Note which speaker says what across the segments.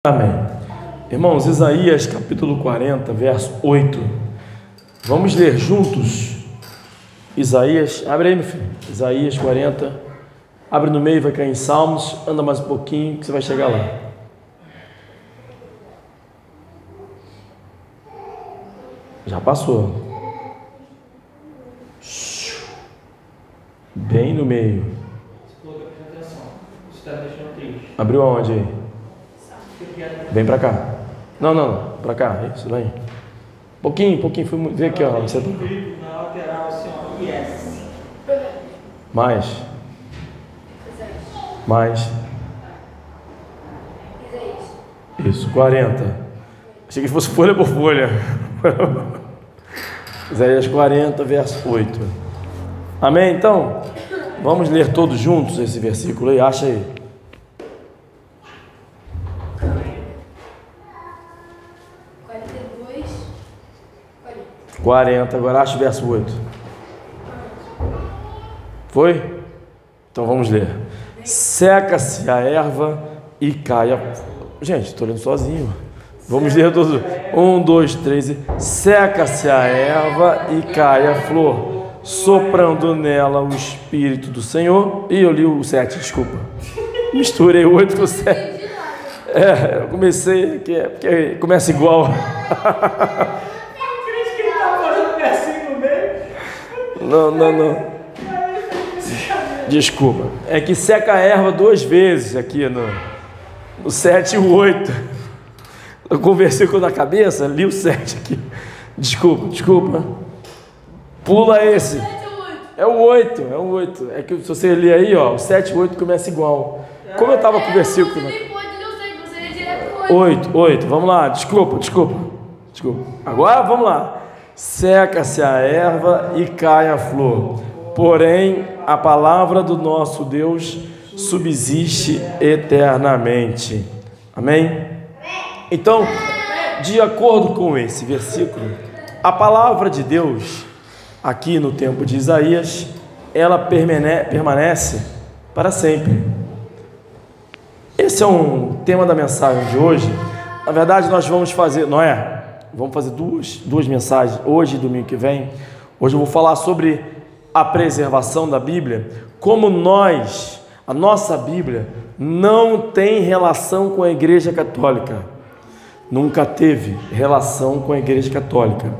Speaker 1: Amém. Irmãos, Isaías capítulo 40, verso 8. Vamos ler juntos. Isaías, abre aí, meu filho. Isaías 40. Abre no meio, vai cair em Salmos. Anda mais um pouquinho que você vai chegar lá. Já passou. Bem no meio. Abriu aonde aí? Vem pra cá. Não, pra cá. Isso, vem. Pouquinho. Fui ver aqui, ó. Você tá...
Speaker 2: Na lateral, assim, ó. Yes.
Speaker 1: Mais. Isso, 40. Achei que fosse folha por folha. Isaías 40, verso 8. Amém? Então, vamos ler todos juntos esse versículo aí. Acha aí. 40, agora acha o verso 8. Foi? Então vamos ler. Seca-se a erva e cai a... Gente, estou lendo sozinho. Vamos ler todos. 1, 2, 3. Seca-se a erva e cai a flor, soprando nela o Espírito do Senhor. E eu li o 7, desculpa. Misturei o 8 com o 7. Eu comecei aqui, porque começa igual. Não. Desculpa. É que seca a erva duas vezes aqui no 7 e o 8. Eu conversei com na cabeça, li o 7 aqui. Desculpa. Pula esse. É o 8. É que se você ler aí, ó, o 7 e o 8 começa igual. Como eu estava com o versículo. 8. Vamos lá. Desculpa. Agora vamos lá. Seca-se a erva e cai a flor, porém a palavra do nosso Deus subsiste eternamente. Amém? Então, de acordo com esse versículo, a palavra de Deus, aqui no tempo de Isaías, ela permanece para sempre. Esse é um tema da mensagem de hoje. Na verdade, nós vamos fazer, não é? Vamos fazer duas mensagens, hoje e domingo que vem. Hoje eu vou falar sobre a preservação da Bíblia, como a nossa Bíblia não tem relação com a Igreja Católica, nunca teve relação com a Igreja Católica.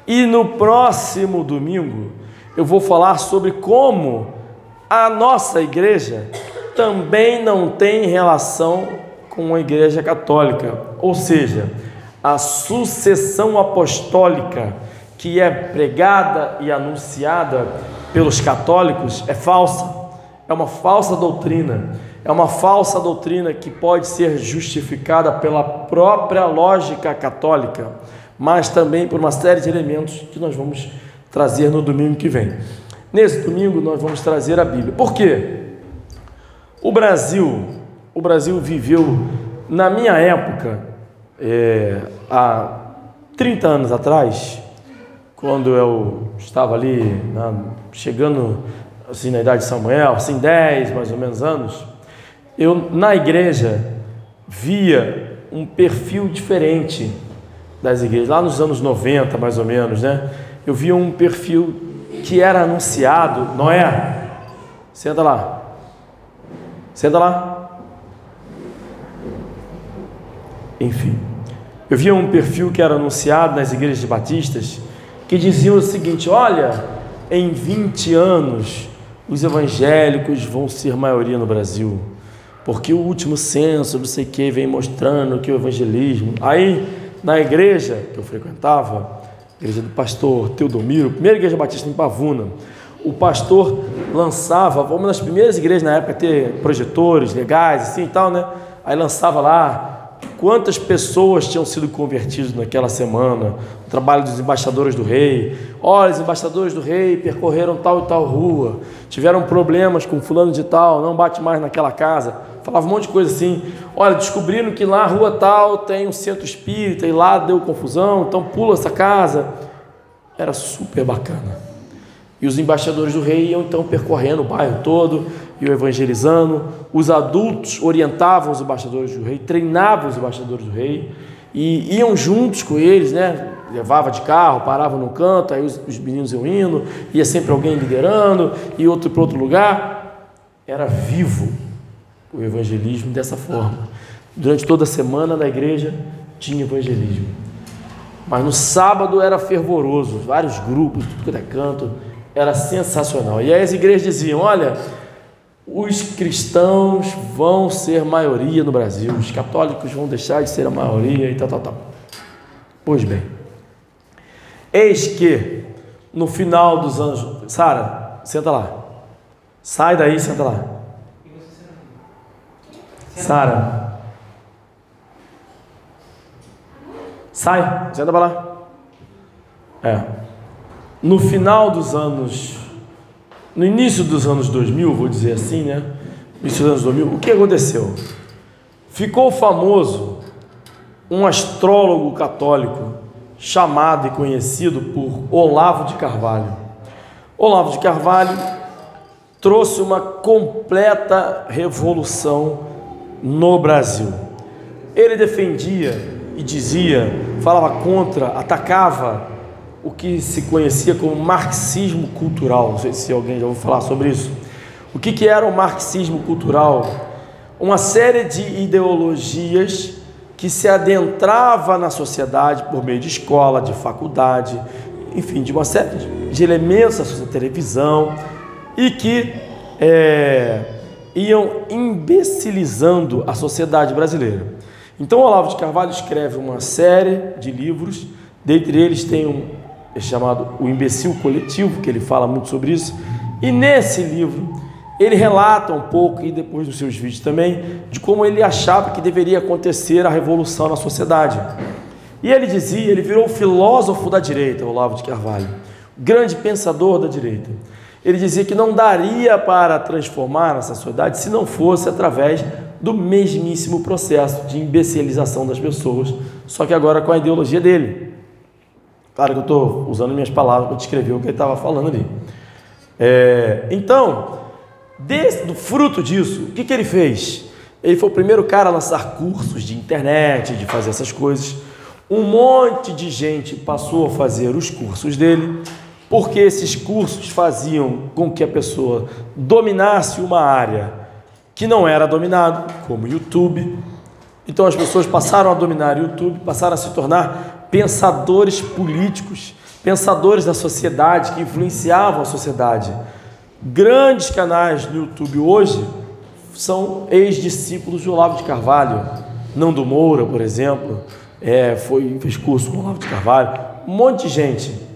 Speaker 1: E no próximo domingo eu vou falar sobre como a nossa Igreja também não tem relação com a Igreja Católica, ou seja, a sucessão apostólica que é pregada e anunciada pelos católicos é falsa, é uma falsa doutrina, que pode ser justificada pela própria lógica católica, mas também por uma série de elementos que nós vamos trazer no domingo que vem. Nesse domingo nós vamos trazer a Bíblia. Por quê? O Brasil viveu, na minha época, há 30 anos atrás, quando eu estava ali chegando assim, na idade de Samuel, assim 10 mais ou menos anos, eu na igreja via um perfil diferente das igrejas, lá nos anos 90 mais ou menos, né? Eu via um perfil que era anunciado. Noé, senta lá. Enfim, eu via um perfil que era anunciado nas igrejas batistas, que diziam o seguinte: olha, em 20 anos os evangélicos vão ser maioria no Brasil, porque o último censo, não sei o que, vem mostrando que o evangelismo... Aí, na igreja que eu frequentava, a igreja do pastor Teodomiro, primeira igreja batista em Pavuna, o pastor lançava, uma das primeiras igrejas na época a ter projetores legais, assim e tal, né? Aí lançava lá quantas pessoas tinham sido convertidas naquela semana, o trabalho dos embaixadores do rei. Olha, os embaixadores do rei percorreram tal e tal rua, tiveram problemas com fulano de tal, não bate mais naquela casa. Falava um monte de coisa assim. Olha, descobriram que lá na rua tal tem um centro espírita e lá deu confusão, então pula essa casa. Era super bacana. E os embaixadores do rei iam então percorrendo o bairro todo, iam evangelizando, os adultos orientavam os embaixadores do rei, treinavam os embaixadores do rei, e iam juntos com eles, né? Levava de carro, parava no canto, aí os meninos iam indo, ia sempre alguém liderando, e outro para outro lugar. Era vivo o evangelismo dessa forma. Durante toda a semana na igreja tinha evangelismo, mas no sábado era fervoroso, vários grupos, tudo que era canto, era sensacional. E aí as igrejas diziam: olha, os cristãos vão ser maioria no Brasil, os católicos vão deixar de ser a maioria e tal. Pois bem, eis que no final dos anos... Sara, senta lá. Sai daí, senta lá. Sara, sai, senta para lá. No final dos anos... No início dos anos 2000, vou dizer assim, né? Início dos anos 2000, o que aconteceu? Ficou famoso um astrólogo católico chamado e conhecido por Olavo de Carvalho. Olavo de Carvalho trouxe uma completa revolução no Brasil. Ele defendia e dizia, falava contra, atacava o que se conhecia como marxismo cultural. Não sei se alguém já ouviu falar sobre isso. O que era o marxismo cultural? Uma série de ideologias que se adentrava na sociedade por meio de escola, de faculdade, enfim, de uma série de elementos da sua televisão, e que iam imbecilizando a sociedade brasileira. Então Olavo de Carvalho escreve uma série de livros, dentre eles tem chamado O Imbecil Coletivo, que ele fala muito sobre isso, e nesse livro ele relata um pouco, e depois dos seus vídeos também, de como ele achava que deveria acontecer a revolução na sociedade. E ele dizia, ele virou filósofo da direita, Olavo de Carvalho, grande pensador da direita. Ele dizia que não daria para transformar a sociedade se não fosse através do mesmíssimo processo de imbecilização das pessoas, só que agora com a ideologia dele. Claro que eu estou usando minhas palavras para descrever o que ele estava falando ali. Então, do fruto disso, o que ele fez? Ele foi o primeiro cara a lançar cursos de internet, de fazer essas coisas. Um monte de gente passou a fazer os cursos dele, porque esses cursos faziam com que a pessoa dominasse uma área que não era dominada, como o YouTube. Então as pessoas passaram a dominar o YouTube, passaram a se tornar pensadores políticos, pensadores da sociedade, que influenciavam a sociedade. Grandes canais no YouTube hoje ex-discípulos de Olavo de Carvalho. Nando Moura, por exemplo, fez curso com Olavo de Carvalho, um monte de gente.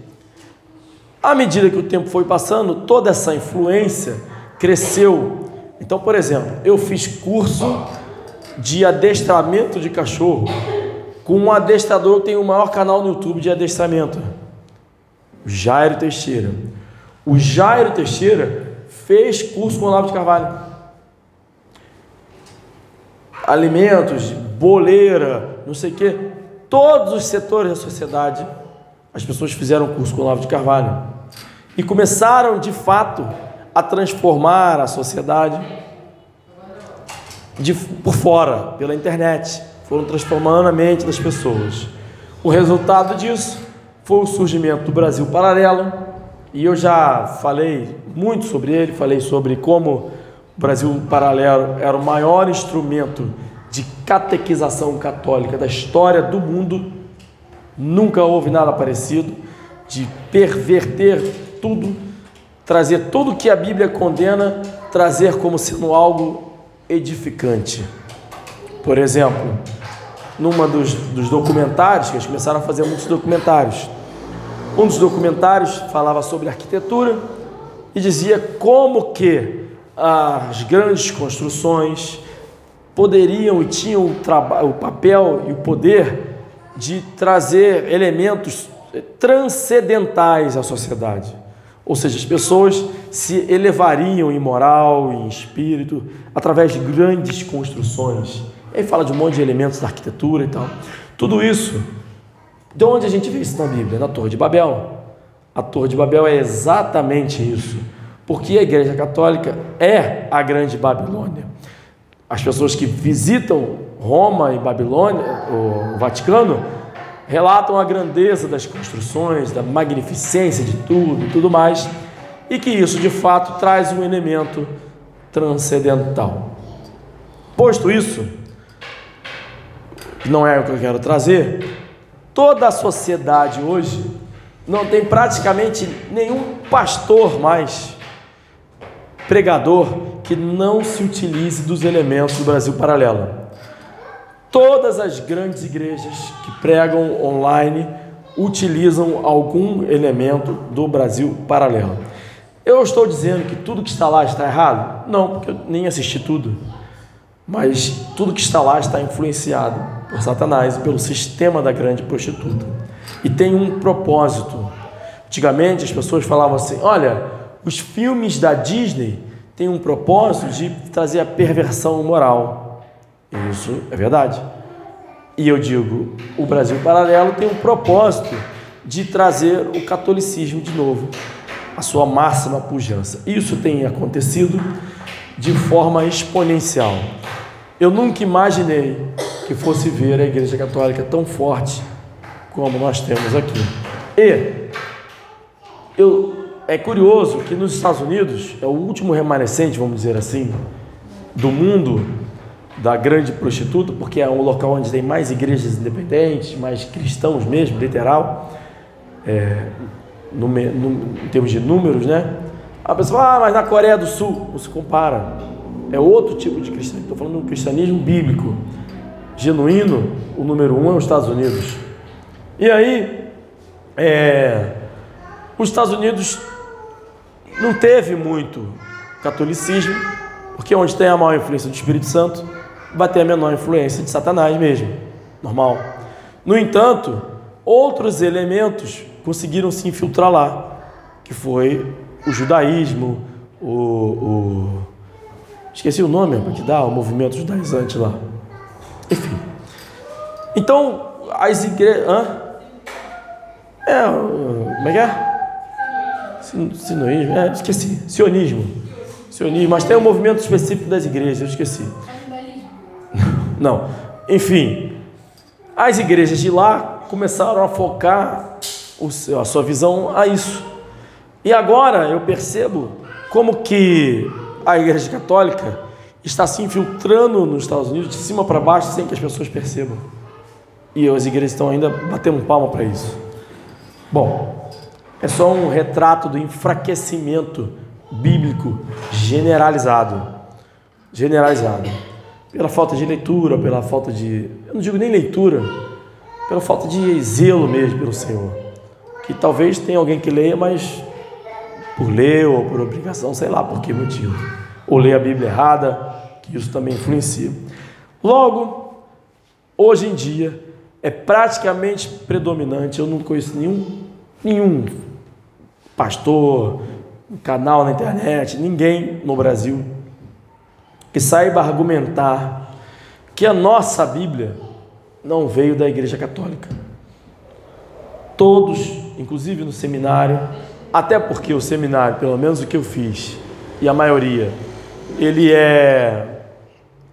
Speaker 1: À medida que o tempo foi passando, toda essa influência cresceu. Então, por exemplo, eu fiz curso de adestramento de cachorro com um adestrador que tem o maior canal no YouTube de adestramento, o Jairo Teixeira. O Jairo Teixeira fez curso com o Olavo de Carvalho. Alimentos, boleira, não sei o quê, todos os setores da sociedade, as pessoas fizeram curso com o Olavo de Carvalho e começaram de fato a transformar a sociedade por fora, pela internet, foram transformando a mente das pessoas. O resultado disso foi o surgimento do Brasil Paralelo, e eu já falei muito sobre ele, falei sobre como o Brasil Paralelo era o maior instrumento de catequização católica da história do mundo. Nunca houve nada parecido, de perverter tudo, trazer tudo que a Bíblia condena, trazer como sendo algo edificante. Por exemplo, numa dos documentários, que eles começaram a fazer muitos documentários, um dos documentários falava sobre arquitetura e dizia como que as grandes construções poderiam e tinham o papel e o poder de trazer elementos transcendentais à sociedade. Ou seja, as pessoas se elevariam em moral, em espírito, através de grandes construções. Aí fala de um monte de elementos da arquitetura e tal. Tudo isso, de onde a gente vê isso na Bíblia? Na Torre de Babel. A Torre de Babel é exatamente isso. porque a Igreja Católica é a grande Babilônia. As pessoas que visitam Roma e Babilônia, o Vaticano, relatam a grandeza das construções, da magnificência de tudo mais, e que isso de fato traz um elemento transcendental. Posto isso, que não é o que eu quero trazer, toda a sociedade hoje não tem praticamente nenhum pastor mais, pregador, que não se utilize dos elementos do Brasil Paralelo. Todas as grandes igrejas que pregam online utilizam algum elemento do Brasil Paralelo. Eu estou dizendo que tudo que está lá está errado? Não, porque eu nem assisti tudo. Mas tudo que está lá está influenciado por Satanás e pelo sistema da grande prostituta. E tem um propósito. Antigamente as pessoas falavam assim: olha, os filmes da Disney têm um propósito de trazer a perversão moral. Isso é verdade. E eu digo, o Brasil Paralelo tem um propósito de trazer o catolicismo de novo, a sua máxima pujança. Isso tem acontecido de forma exponencial. Eu nunca imaginei que fosse ver a Igreja Católica tão forte como nós temos aqui. E é curioso que nos Estados Unidos, é o último remanescente, vamos dizer assim, do mundo da grande prostituta, porque é um local onde tem mais igrejas independentes, mais cristãos mesmo, literal, em termos de números, né? A pessoa, mas na Coreia do Sul, não se compara, é outro tipo de cristianismo. Estou falando de um cristianismo bíblico, genuíno. O número 1 é os Estados Unidos. E aí, os Estados Unidos não teve muito catolicismo, porque onde tem a maior influência do Espírito Santo, vai ter a menor influência de Satanás mesmo, normal. No entanto, outros elementos conseguiram se infiltrar lá, que foi o judaísmo, esqueci o nome que dá, o movimento judaizante lá. Enfim. Então, as igrejas... como é que é? Sinoísmo, esqueci. Sionismo, mas tem um movimento específico das igrejas, eu esqueci. Não, enfim, as igrejas de lá começaram a focar a sua visão a isso. E agora eu percebo como que a Igreja Católica está se infiltrando nos Estados Unidos de cima para baixo sem que as pessoas percebam. E as igrejas estão ainda batendo palma para isso. Bom, é só um retrato do enfraquecimento bíblico generalizado. Pela falta de leitura, pela falta de... eu não digo nem leitura, pela falta de zelo mesmo pelo Senhor. Que talvez tenha alguém que leia, mas por ler ou por obrigação, sei lá por que motivo. Ou lê a Bíblia errada, que isso também influencia. Logo, hoje em dia, é praticamente predominante, eu não conheço nenhum pastor, canal na internet, ninguém no Brasil que saiba argumentar que a nossa Bíblia não veio da Igreja Católica. Todos, inclusive no seminário, até porque o seminário, pelo menos o que eu fiz, e a maioria, ele é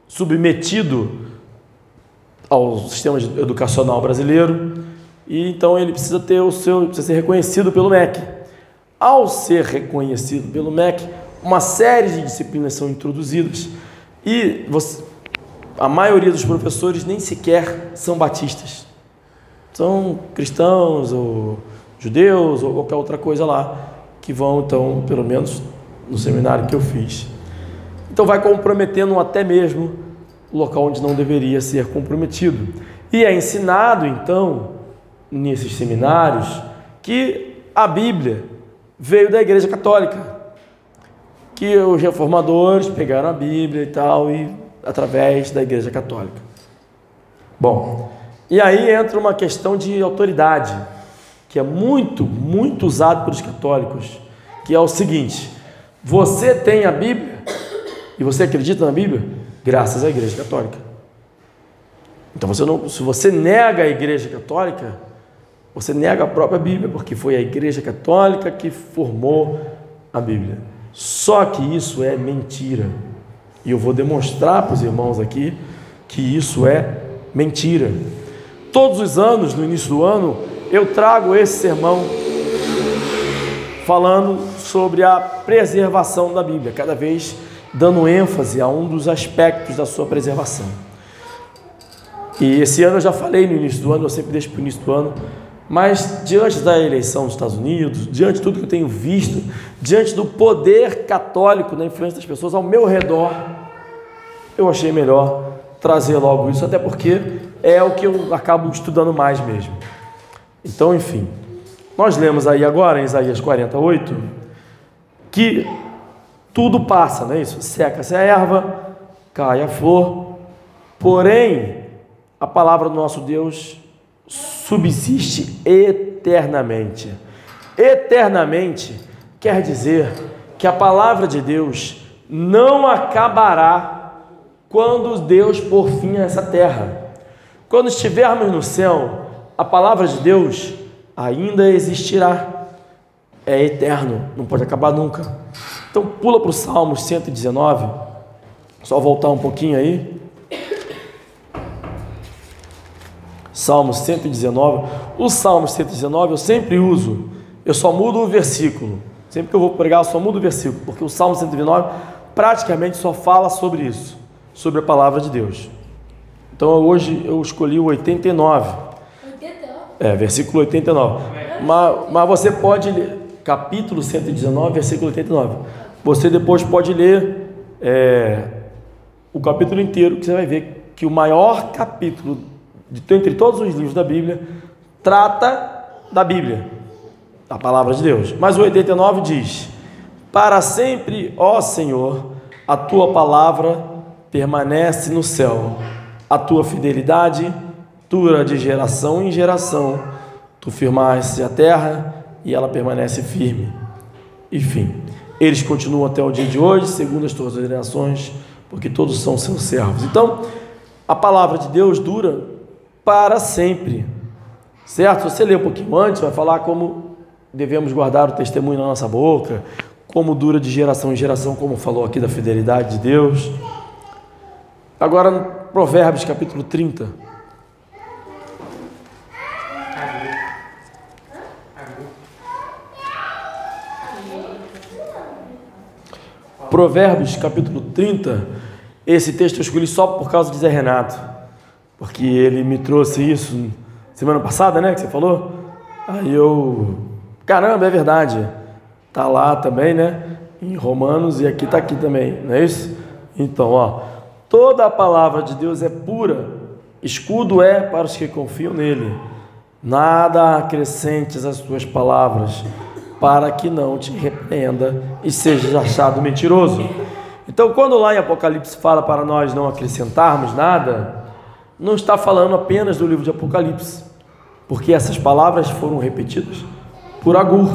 Speaker 1: submetido ao sistema educacional brasileiro, e então ele precisa precisa ser reconhecido pelo MEC. Ao ser reconhecido pelo MEC, uma série de disciplinas são introduzidas, e a maioria dos professores nem sequer são batistas, são cristãos ou judeus ou qualquer outra coisa lá, que vão então, pelo menos no seminário que eu fiz. Então vai comprometendo até mesmo o local onde não deveria ser comprometido. E é ensinado então, nesses seminários, que a Bíblia veio da Igreja Católica, que os reformadores pegaram a Bíblia e tal, e através da Igreja Católica. Bom, e aí entra uma questão de autoridade, que é muito usado pelos católicos, que é o seguinte: você tem a Bíblia e você acredita na Bíblia graças à Igreja Católica. Então se você nega a Igreja Católica, você nega a própria Bíblia, porque foi a Igreja Católica que formou a Bíblia. Só que isso é mentira. E eu vou demonstrar para os irmãos aqui que isso é mentira. Todos os anos, no início do ano, eu trago esse sermão falando sobre a preservação da Bíblia, cada vez dando ênfase a um dos aspectos da sua preservação. E esse ano eu já falei no início do ano, eu sempre deixo para o início do ano, mas diante da eleição dos Estados Unidos, diante de tudo que eu tenho visto, diante do poder católico, da influência das pessoas ao meu redor, eu achei melhor trazer logo isso, até porque é o que eu acabo estudando mais mesmo. Então, enfim, nós lemos aí agora em Isaías 48 que tudo passa, não é isso? Seca-se a erva, cai a flor, porém a palavra do nosso Deus subsiste eternamente. Eternamente quer dizer que a palavra de Deus não acabará quando Deus pôr fim a essa terra. Quando estivermos no céu, a palavra de Deus ainda existirá. É eterno, não pode acabar nunca. Então pula para o Salmo 119, só voltar um pouquinho aí. Salmo 119. O Salmo 119 eu sempre uso, eu só mudo o versículo. Sempre que eu vou pregar, eu só mudo o versículo, porque o Salmo 119 praticamente só fala sobre isso, sobre a palavra de Deus. Então hoje eu escolhi o 89. Versículo 89. Mas você pode ler, capítulo 119, versículo 89. Você depois pode ler o capítulo inteiro, que você vai ver que o maior capítulo entre todos os livros da Bíblia trata da Bíblia, da palavra de Deus. Mas o 89 diz: para sempre, ó Senhor, a tua palavra permanece no céu, a tua fidelidade dura de geração em geração. Tu firmaste a terra e ela permanece firme. Enfim, eles continuam até o dia de hoje, segundo as tuas ordenações, porque todos são seus servos. Então, a palavra de Deus dura para sempre, certo? Se você ler um pouquinho antes, vai falar como devemos guardar o testemunho na nossa boca, como dura de geração em geração, como falou aqui da fidelidade de Deus. Agora, Provérbios capítulo 30. Provérbios capítulo 30, esse texto eu escolhi só por causa de Zé Renato, porque ele me trouxe isso semana passada, né, que você falou. Aí eu, caramba, é verdade, tá lá também, né, em Romanos, e aqui tá aqui também, não é isso? Então, toda a palavra de Deus é pura, escudo é para os que confiam nele. Nada acrescentes às tuas palavras, para que não te repreenda e seja achado mentiroso. Então, quando lá em Apocalipse fala para nós não acrescentarmos nada, não está falando apenas do livro de Apocalipse, porque essas palavras foram repetidas por Agur.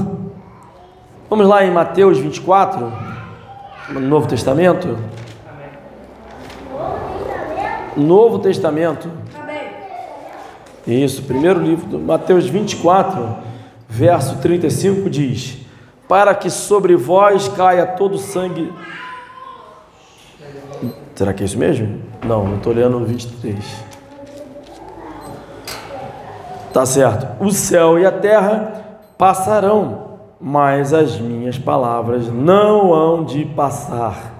Speaker 1: Vamos lá em Mateus 24, no Novo Testamento. Novo Testamento. Isso, primeiro livro, do Mateus 24, verso 35 diz: para que sobre vós caia todo o sangue. Será que é isso mesmo? Não, eu estou lendo o 23. Tá certo. O céu e a terra passarão, mas as minhas palavras não hão de passar.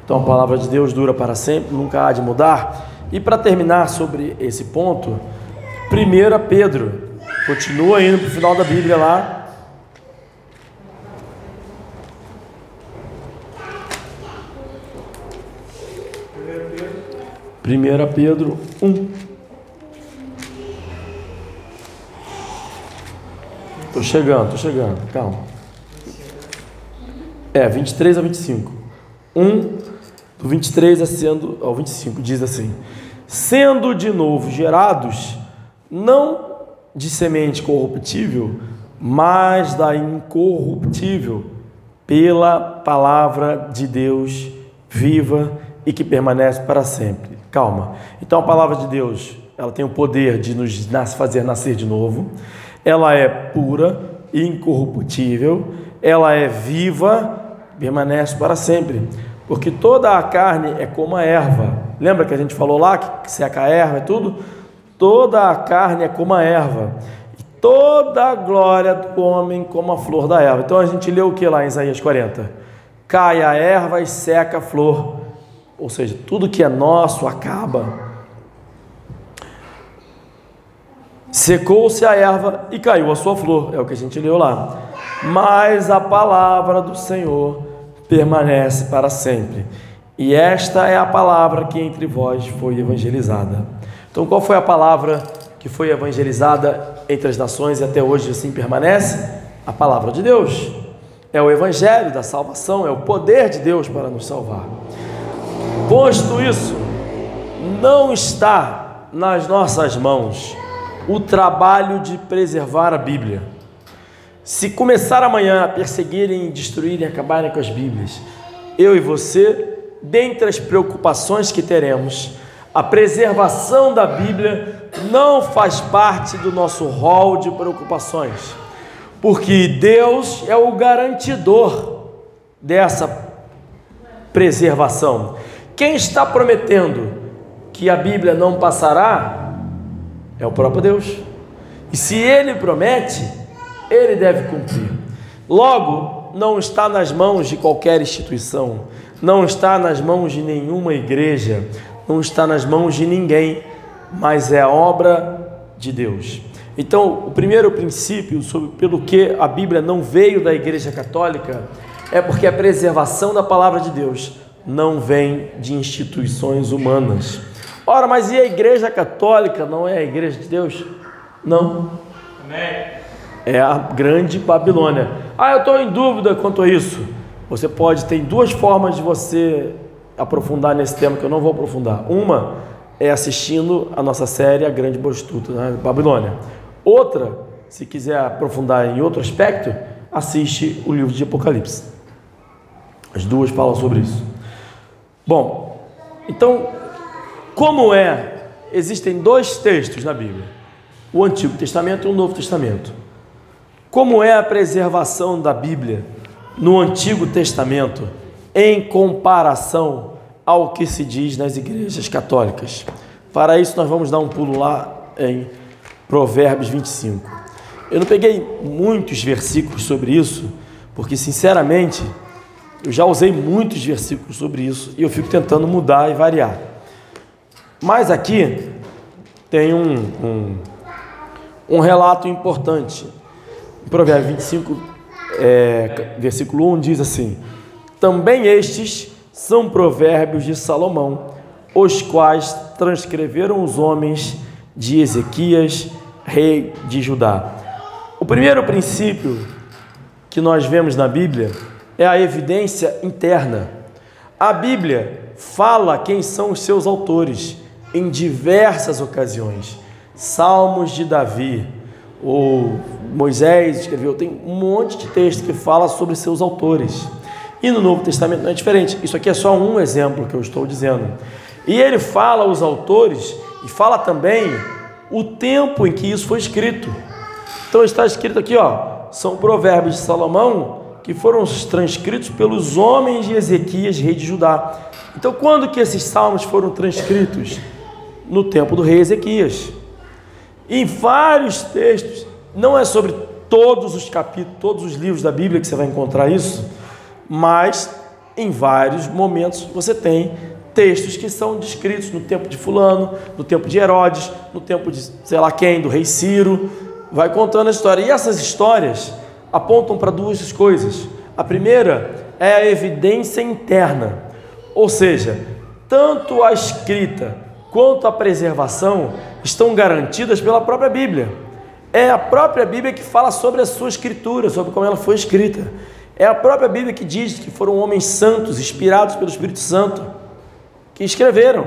Speaker 1: Então a palavra de Deus dura para sempre, nunca há de mudar. E para terminar sobre esse ponto, 1 Pedro, continua indo para o final da Bíblia lá. 1 Pedro 1. Estou chegando, calma. 23 a 25. 1, do 23 ao 25, diz assim: sendo de novo gerados, não de semente corruptível, mas da incorruptível, pela palavra de Deus viva e que permanece para sempre. Calma. Então a palavra de Deus, ela tem o poder de nos fazer nascer de novo. Ela é pura, incorruptível, ela é viva permanece para sempre, porque toda a carne é como a erva. Lembra que a gente falou lá que seca a erva e tudo? Toda a carne é como a erva, e toda a glória do homem como a flor da erva. Então a gente leu o que lá em Isaías 40? Cai a erva e seca a flor, ou seja, tudo que é nosso acaba. Secou-se a erva e caiu a sua flor, é o que a gente leu lá. Mas a palavra do Senhor permanece para sempre, e esta é a palavra que entre vós foi evangelizada. Então, qual foi a palavra que foi evangelizada entre as nações e até hoje assim permanece? A palavra de Deus. É o evangelho da salvação, é o poder de Deus para nos salvar. Posto isso, não está nas nossas mãos o trabalho de preservar a Bíblia. Se começar amanhã a perseguirem, destruírem, acabarem com as Bíblias, eu e você, dentre as preocupações que teremos, a preservação da Bíblia não faz parte do nosso rol de preocupações, porque Deus é o garantidor dessa preservação. Quem está prometendo que a Bíblia não passará é o próprio Deus, e se Ele promete, Ele deve cumprir. Logo, não está nas mãos de qualquer instituição, não está nas mãos de nenhuma igreja, não está nas mãos de ninguém, mas é a obra de Deus. Então, o primeiro princípio pelo que a Bíblia não veio da Igreja Católica é porque a preservação da palavra de Deus não vem de instituições humanas. Ora, mas e a Igreja Católica não é a Igreja de Deus? Não.
Speaker 2: Amém.
Speaker 1: É a grande Babilônia. Eu estou em dúvida quanto a isso. Você tem duas formas de você aprofundar nesse tema, que eu não vou aprofundar. Uma é assistindo a nossa série A Grande Prostituta, né, Babilônia. Outra, se quiser aprofundar em outro aspecto, assiste o livro de Apocalipse. As duas falam sobre isso. Bom, então, existem dois textos na Bíblia, o Antigo Testamento e o Novo Testamento. Como é a preservação da Bíblia no Antigo Testamento em comparação ao que se diz nas igrejas católicas? Para isso nós vamos dar um pulo lá em Provérbios 25. Eu não peguei muitos versículos sobre isso, porque sinceramente eu já usei muitos versículos sobre isso e eu fico tentando mudar e variar. Mas aqui tem um relato importante. Em Provérbios 25, versículo 1 diz assim: também estes são provérbios de Salomão, os quais transcreveram os homens de Ezequias, rei de Judá. O primeiro princípio que nós vemos na Bíblia é a evidência interna. A Bíblia fala quem são os seus autores em diversas ocasiões. Salmos de Davi, ou Moisés escreveu, tem um monte de texto que fala sobre seus autores. E no Novo Testamento não é diferente. Isso aqui é só um exemplo que eu estou dizendo. E ele fala os autores e fala também o tempo em que isso foi escrito. Então está escrito aqui, são provérbios de Salomão que foram transcritos pelos homens de Ezequias, rei de Judá. Então, quando que esses salmos foram transcritos? No tempo do rei Ezequias. Em vários textos, não é sobre todos os capítulos, todos os livros da Bíblia que você vai encontrar isso, mas em vários momentos você tem textos que são descritos no tempo de fulano, no tempo de Herodes, no tempo de sei lá quem, do rei Ciro, vai contando a história. E essas histórias apontam para duas coisas. A primeira é a evidência interna, ou seja, tanto a escrita quanto a preservação estão garantidas pela própria Bíblia. É a própria Bíblia que fala sobre a sua escritura, sobre como ela foi escrita. É a própria Bíblia que diz que foram homens santos, inspirados pelo Espírito Santo, que escreveram.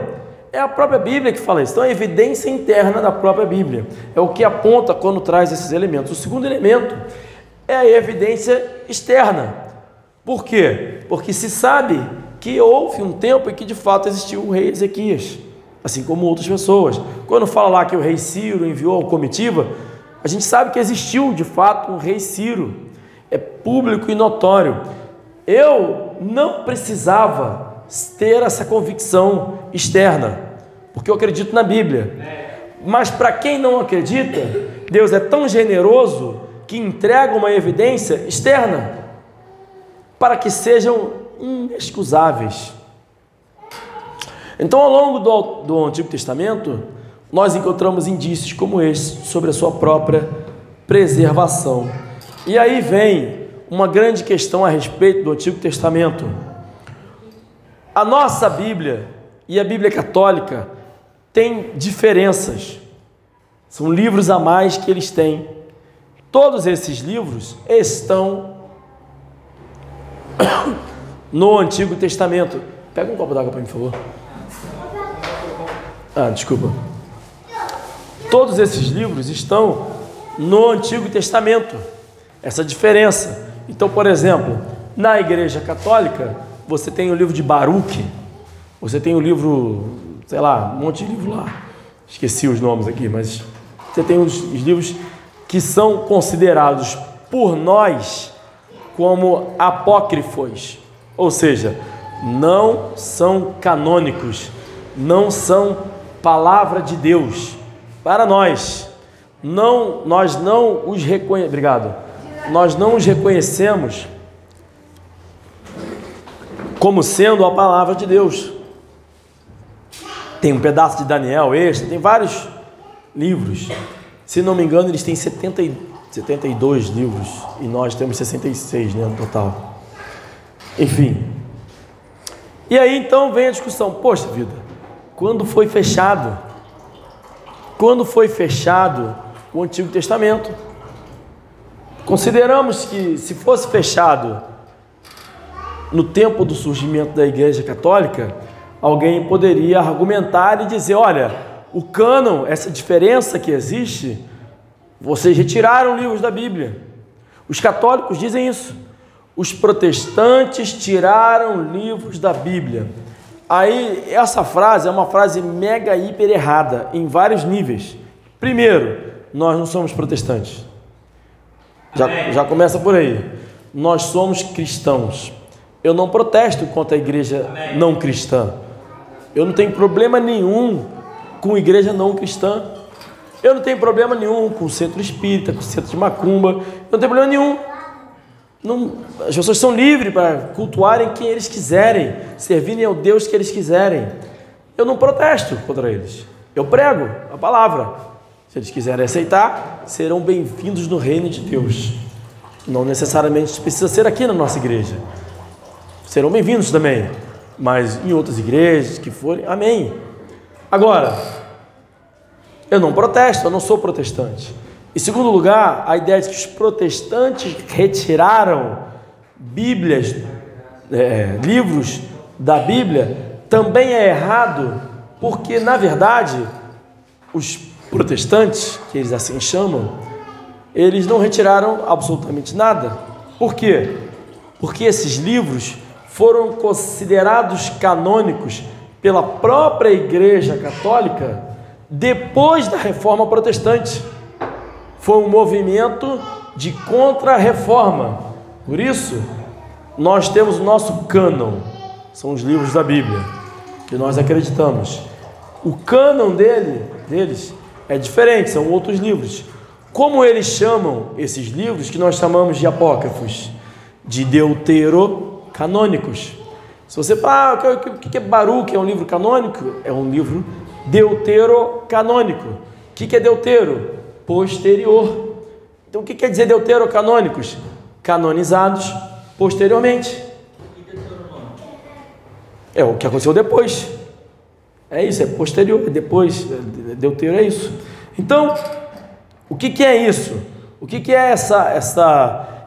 Speaker 1: É a própria Bíblia que fala isso. Então, a evidência interna da própria Bíblia é o que aponta quando traz esses elementos. O segundo elemento é a evidência externa. Por quê? Porque se sabe que houve um tempo em que de fato existiu o rei Ezequias, assim como outras pessoas. Quando fala lá que o rei Ciro enviou a comitiva, a gente sabe que existiu de fato um rei Ciro, é público e notório. eu não precisava ter essa convicção externa, porque eu acredito na Bíblia. Mas para quem não acredita, Deus é tão generoso que entrega uma evidência externa para que sejam inexcusáveis. Então, ao longo do Antigo Testamento, nós encontramos indícios como este sobre a sua própria preservação. E aí vem uma grande questão a respeito do Antigo Testamento. A nossa Bíblia e a Bíblia católica têm diferenças. São livros a mais que eles têm. Todos esses livros estão no Antigo Testamento. Pega um copo d'água para mim, por favor. Desculpa. Todos esses livros estão no Antigo Testamento. Essa diferença. Então, por exemplo, na Igreja Católica, você tem o livro de Baruque, você tem o livro, sei lá, um monte de livro lá. Esqueci os nomes aqui, mas você tem os livros que são considerados por nós como apócrifos, ou seja, não são canônicos, não são palavra de Deus para nós. Nós não os Nós não os reconhecemos como sendo a palavra de Deus. Tem um pedaço de Daniel extra, tem vários livros. Se não me engano, eles têm 72 livros e nós temos 66, né, no total. Enfim. E aí então vem a discussão: poxa vida, quando foi fechado? Quando foi fechado o Antigo Testamento? Consideramos que se fosse fechado no tempo do surgimento da Igreja Católica, alguém poderia argumentar e dizer: olha, o cânon, essa diferença que existe, vocês retiraram livros da Bíblia. Os católicos dizem isso. Os protestantes tiraram livros da Bíblia. Aí, essa frase é uma frase mega hiper errada, em vários níveis. Primeiro, nós não somos protestantes. Já começa por aí. Nós somos cristãos. Eu não protesto contra a igreja não cristã. Eu não tenho problema nenhum com igreja não cristã. Eu não tenho problema nenhum com o centro espírita, com o centro de macumba. Eu não tenho problema nenhum. As pessoas são livres para cultuarem quem eles quiserem, servirem ao Deus que eles quiserem. Eu não protesto contra eles. Eu prego a palavra. Se eles quiserem aceitar, serão bem-vindos no reino de Deus. Não necessariamente precisa ser aqui na nossa igreja. Serão bem-vindos também, mas em outras igrejas que forem, amém. Agora, eu não protesto, eu não sou protestante. Em segundo lugar, a ideia de que os protestantes retiraram Bíblias, livros da Bíblia, também é errado, porque na verdade os protestantes, que eles assim chamam, eles não retiraram absolutamente nada. Por quê? Porque esses livros foram considerados canônicos pela própria Igreja Católica depois da Reforma Protestante. Foi um movimento de contra-reforma. Por isso, nós temos o nosso cânon, são os livros da Bíblia, que nós acreditamos. O cânon deles é diferente, são outros livros. Como eles chamam esses livros, que nós chamamos de apócrifos? De deuterocanônicos. Se você fala, o que é Baruque? É um livro canônico? É um livro deuterocanônico. O que é deutero? Posterior. Então o que quer dizer deuterocanônicos? Canonizados posteriormente. É o que aconteceu depois. É isso, é posterior, depois. Deutero é isso. Então, o que é isso? O que é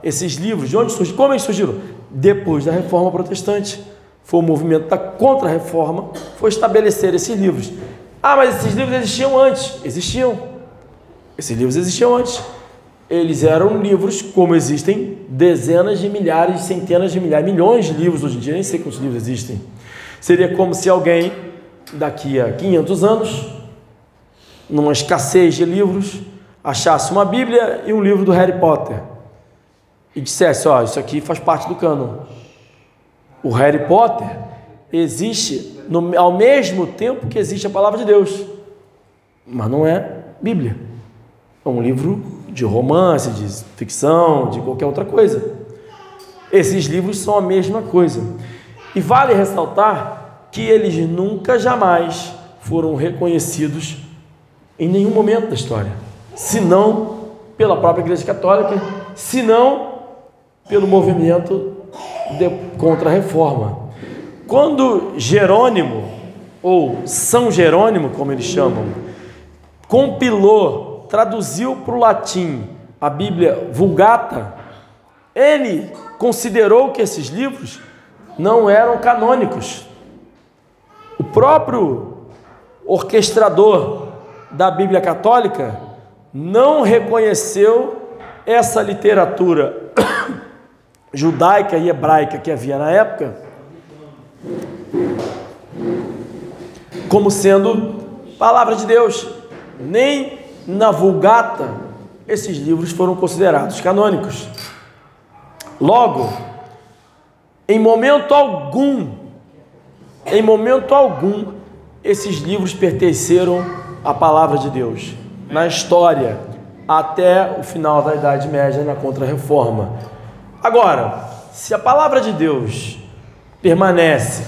Speaker 1: esses livros? De onde surgiram? Como eles surgiram? Depois da Reforma Protestante. Foi o movimento da Contra-Reforma, foi estabelecer esses livros. Mas esses livros existiam antes. Existiam. Esses livros existiam antes. Eles eram livros como existem dezenas de milhares, centenas de milhares, milhões de livros hoje em dia, nem sei quantos livros existem. Seria como se alguém, daqui a 500 anos, numa escassez de livros, achasse uma Bíblia e um livro do Harry Potter e dissesse: isso aqui faz parte do cânon. O Harry Potter existe ao mesmo tempo que existe a palavra de Deus, mas não é Bíblia. É um livro de romance, de ficção, de qualquer outra coisa. Esses livros são a mesma coisa. E vale ressaltar que eles nunca, jamais foram reconhecidos em nenhum momento da história, senão pela própria Igreja Católica, senão pelo movimento contra a Reforma. Quando Jerônimo, ou São Jerônimo, como eles chamam, compilou, traduziu para o latim a Bíblia Vulgata, ele considerou que esses livros não eram canônicos. O próprio orquestrador da Bíblia Católica não reconheceu essa literatura judaica e hebraica que havia na época como sendo palavra de Deus. Nem na Vulgata esses livros foram considerados canônicos. Logo, em momento algum, esses livros pertenceram à palavra de Deus na história até o final da Idade Média, na Contra-Reforma. Agora, se a palavra de Deus permanece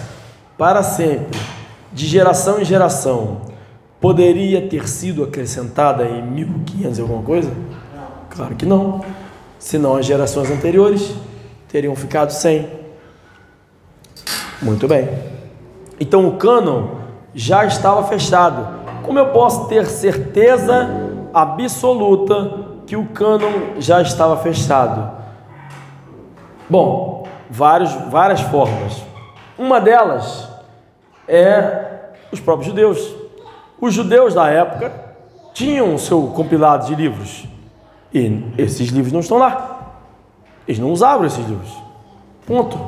Speaker 1: para sempre, de geração em geração, poderia ter sido acrescentada em 1500 e alguma coisa? Claro que não. Senão as gerações anteriores teriam ficado sem. Muito bem. Então o cânon já estava fechado. Como eu posso ter certeza absoluta que o cânon já estava fechado? Bom, várias formas. Uma delas é os próprios judeus. Os judeus da época tinham o seu compilado de livros e esses livros não estão lá. Eles não usavam esses livros. Ponto.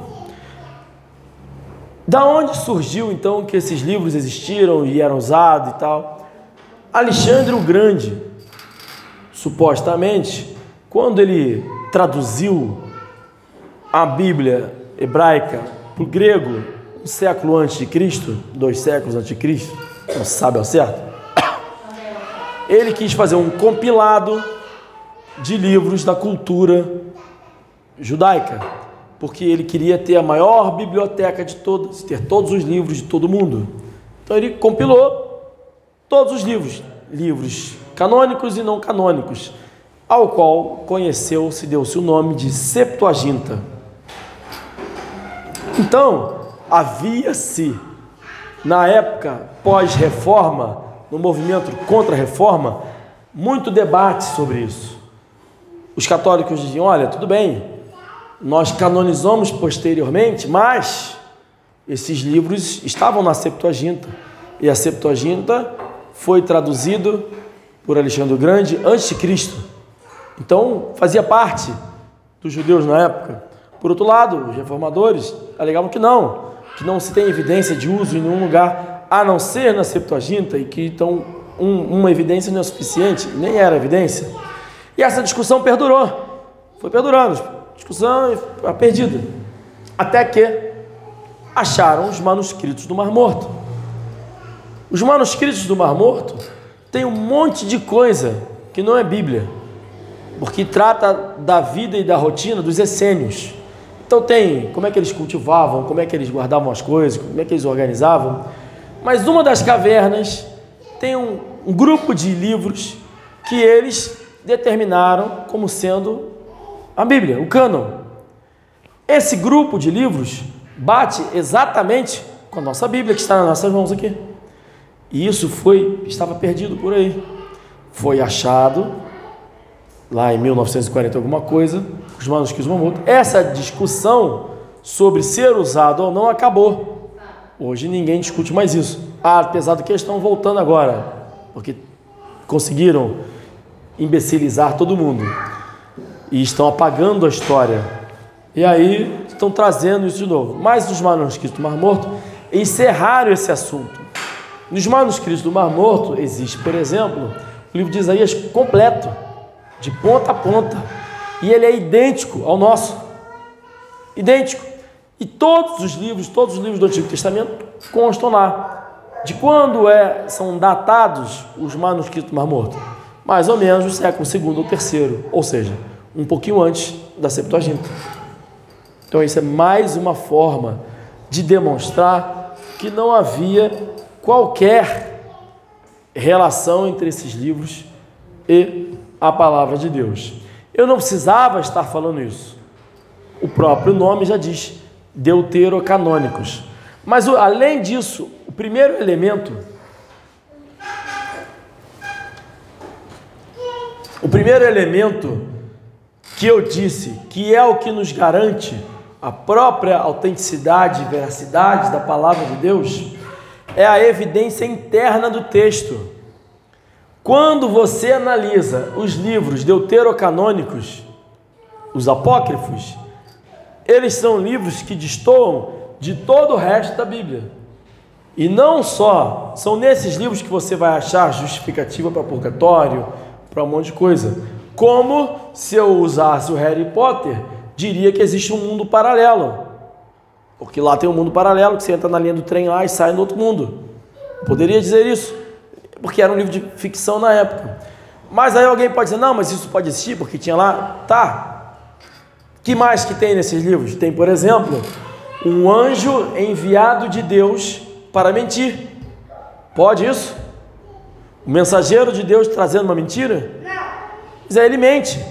Speaker 1: Da onde surgiu então que esses livros existiram e eram usados e tal? Alexandre o Grande, supostamente, quando ele traduziu a Bíblia hebraica para o grego, um século antes de Cristo, 2 séculos antes de Cristo, não se sabe ao certo, ele quis fazer um compilado de livros da cultura judaica, porque ele queria ter a maior biblioteca de todas, ter todos os livros de todo mundo. Então ele compilou todos os livros canônicos e não canônicos, ao qual conheceu-se, deu-se o nome de Septuaginta. Então, havia-se, na época pós-reforma, no movimento contra a reforma, muito debate sobre isso. Os católicos diziam: olha, tudo bem, nós canonizamos posteriormente, mas esses livros estavam na Septuaginta, e a Septuaginta foi traduzido por Alexandre o Grande antes de Cristo. Então, fazia parte dos judeus na época. Por outro lado, os reformadores alegavam que não se tem evidência de uso em nenhum lugar, a não ser na Septuaginta, e que então uma evidência não é suficiente, nem era evidência. E essa discussão perdurou, foi perdurando, discussão perdida, até que acharam os manuscritos do Mar Morto. Os manuscritos do Mar Morto têm um monte de coisa que não é Bíblia, porque trata da vida e da rotina dos essênios. Então tem como é que eles cultivavam, como é que eles guardavam as coisas, como é que eles organizavam. Mas uma das cavernas tem um grupo de livros que eles determinaram como sendo a Bíblia, o cânon. Esse grupo de livros bate exatamente com a nossa Bíblia, que está nas nossas mãos aqui. E isso estava perdido por aí. Foi achado lá em 1940 alguma coisa, os manuscritos do Mar Morto. Essa discussão sobre ser usado ou não acabou. Hoje ninguém discute mais isso, apesar de que eles estão voltando agora, porque conseguiram imbecilizar todo mundo e estão apagando a história, e aí estão trazendo isso de novo. Mas os manuscritos do Mar Morto encerraram esse assunto. Nos manuscritos do Mar Morto existe, por exemplo, o livro de Isaías completo, de ponta a ponta, e ele é idêntico ao nosso, idêntico. E todos os livros do Antigo Testamento constam lá. De quando são datados os manuscritos do Mar Morto? Mais ou menos do século II ou III, ou seja, um pouquinho antes da Septuaginta. Então isso é mais uma forma de demonstrar que não havia qualquer relação entre esses livros e a palavra de Deus. Eu não precisava estar falando isso. O próprio nome já diz, deuterocanônicos. Mas além disso, o primeiro elemento que eu disse, que é o que nos garante a própria autenticidade e veracidade da palavra de Deus, é a evidência interna do texto. Quando você analisa os livros deuterocanônicos, os apócrifos, eles são livros que destoam de todo o resto da Bíblia. E não só são nesses livros que você vai achar justificativa para purgatório, para um monte de coisa, como se eu usasse o Harry Potter, diria que existe um mundo paralelo, porque lá tem um mundo paralelo que você entra na linha do trem lá e sai no outro mundo. Eu poderia dizer isso, porque era um livro de ficção na época. Mas aí alguém pode dizer, não, mas isso pode existir porque tinha lá. Tá, que mais que tem nesses livros? Tem, por exemplo, um anjo enviado de Deus para mentir. Pode isso? O mensageiro de Deus trazendo uma mentira? Mas aí ele mente.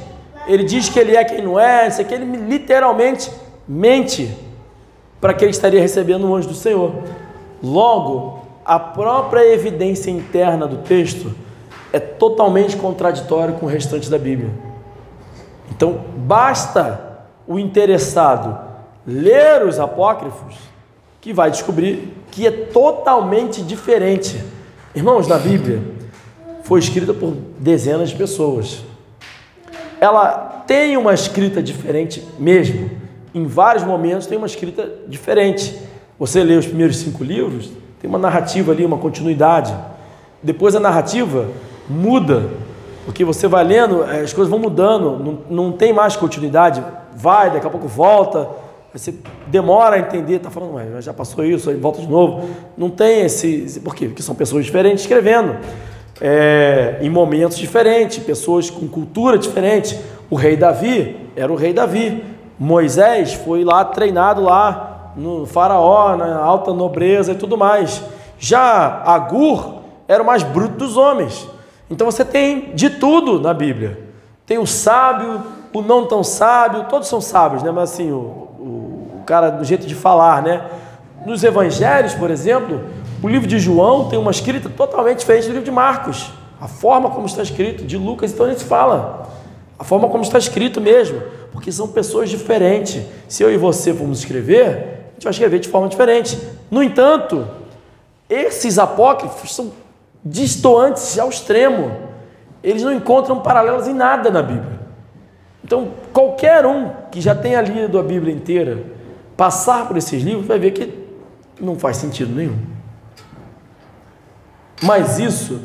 Speaker 1: Ele diz que ele é quem não é, isso aqui, ele literalmente mente para que ele estaria recebendo um anjo do Senhor. Logo, a própria evidência interna do texto é totalmente contraditória com o restante da Bíblia. Então, basta o interessado ler os apócrifos que vai descobrir que é totalmente diferente. Irmãos, na Bíblia foi escrita por dezenas de pessoas. Ela tem uma escrita diferente mesmo. Em vários momentos tem uma escrita diferente. Você lê os primeiros 5 livros, tem uma narrativa ali, uma continuidade. Depois a narrativa muda, porque você vai lendo, as coisas vão mudando, não tem mais continuidade, vai, daqui a pouco volta, você demora a entender, está falando, mas já passou isso, aí volta de novo. Não tem por quê? Porque são pessoas diferentes escrevendo, em momentos diferentes, pessoas com cultura diferente. O rei Davi era o rei Davi, Moisés foi lá treinado lá no faraó, na alta nobreza e tudo mais. Já Agur era o mais bruto dos homens. Então você tem de tudo na Bíblia. Tem o sábio, o não tão sábio, todos são sábios, né? Mas assim, o cara do jeito de falar, né? Nos evangelhos, por exemplo, o livro de João tem uma escrita totalmente diferente do livro de Marcos. A forma como está escrito, de Lucas, então a gente fala. A forma como está escrito mesmo, porque são pessoas diferentes. Se eu e você formos escrever, a gente vai escrever de forma diferente. No entanto, esses apócrifos são distoantes ao extremo. Eles não encontram paralelos em nada na Bíblia. Então, qualquer um que já tenha lido a Bíblia inteira, passar por esses livros, vai ver que não faz sentido nenhum. Mas isso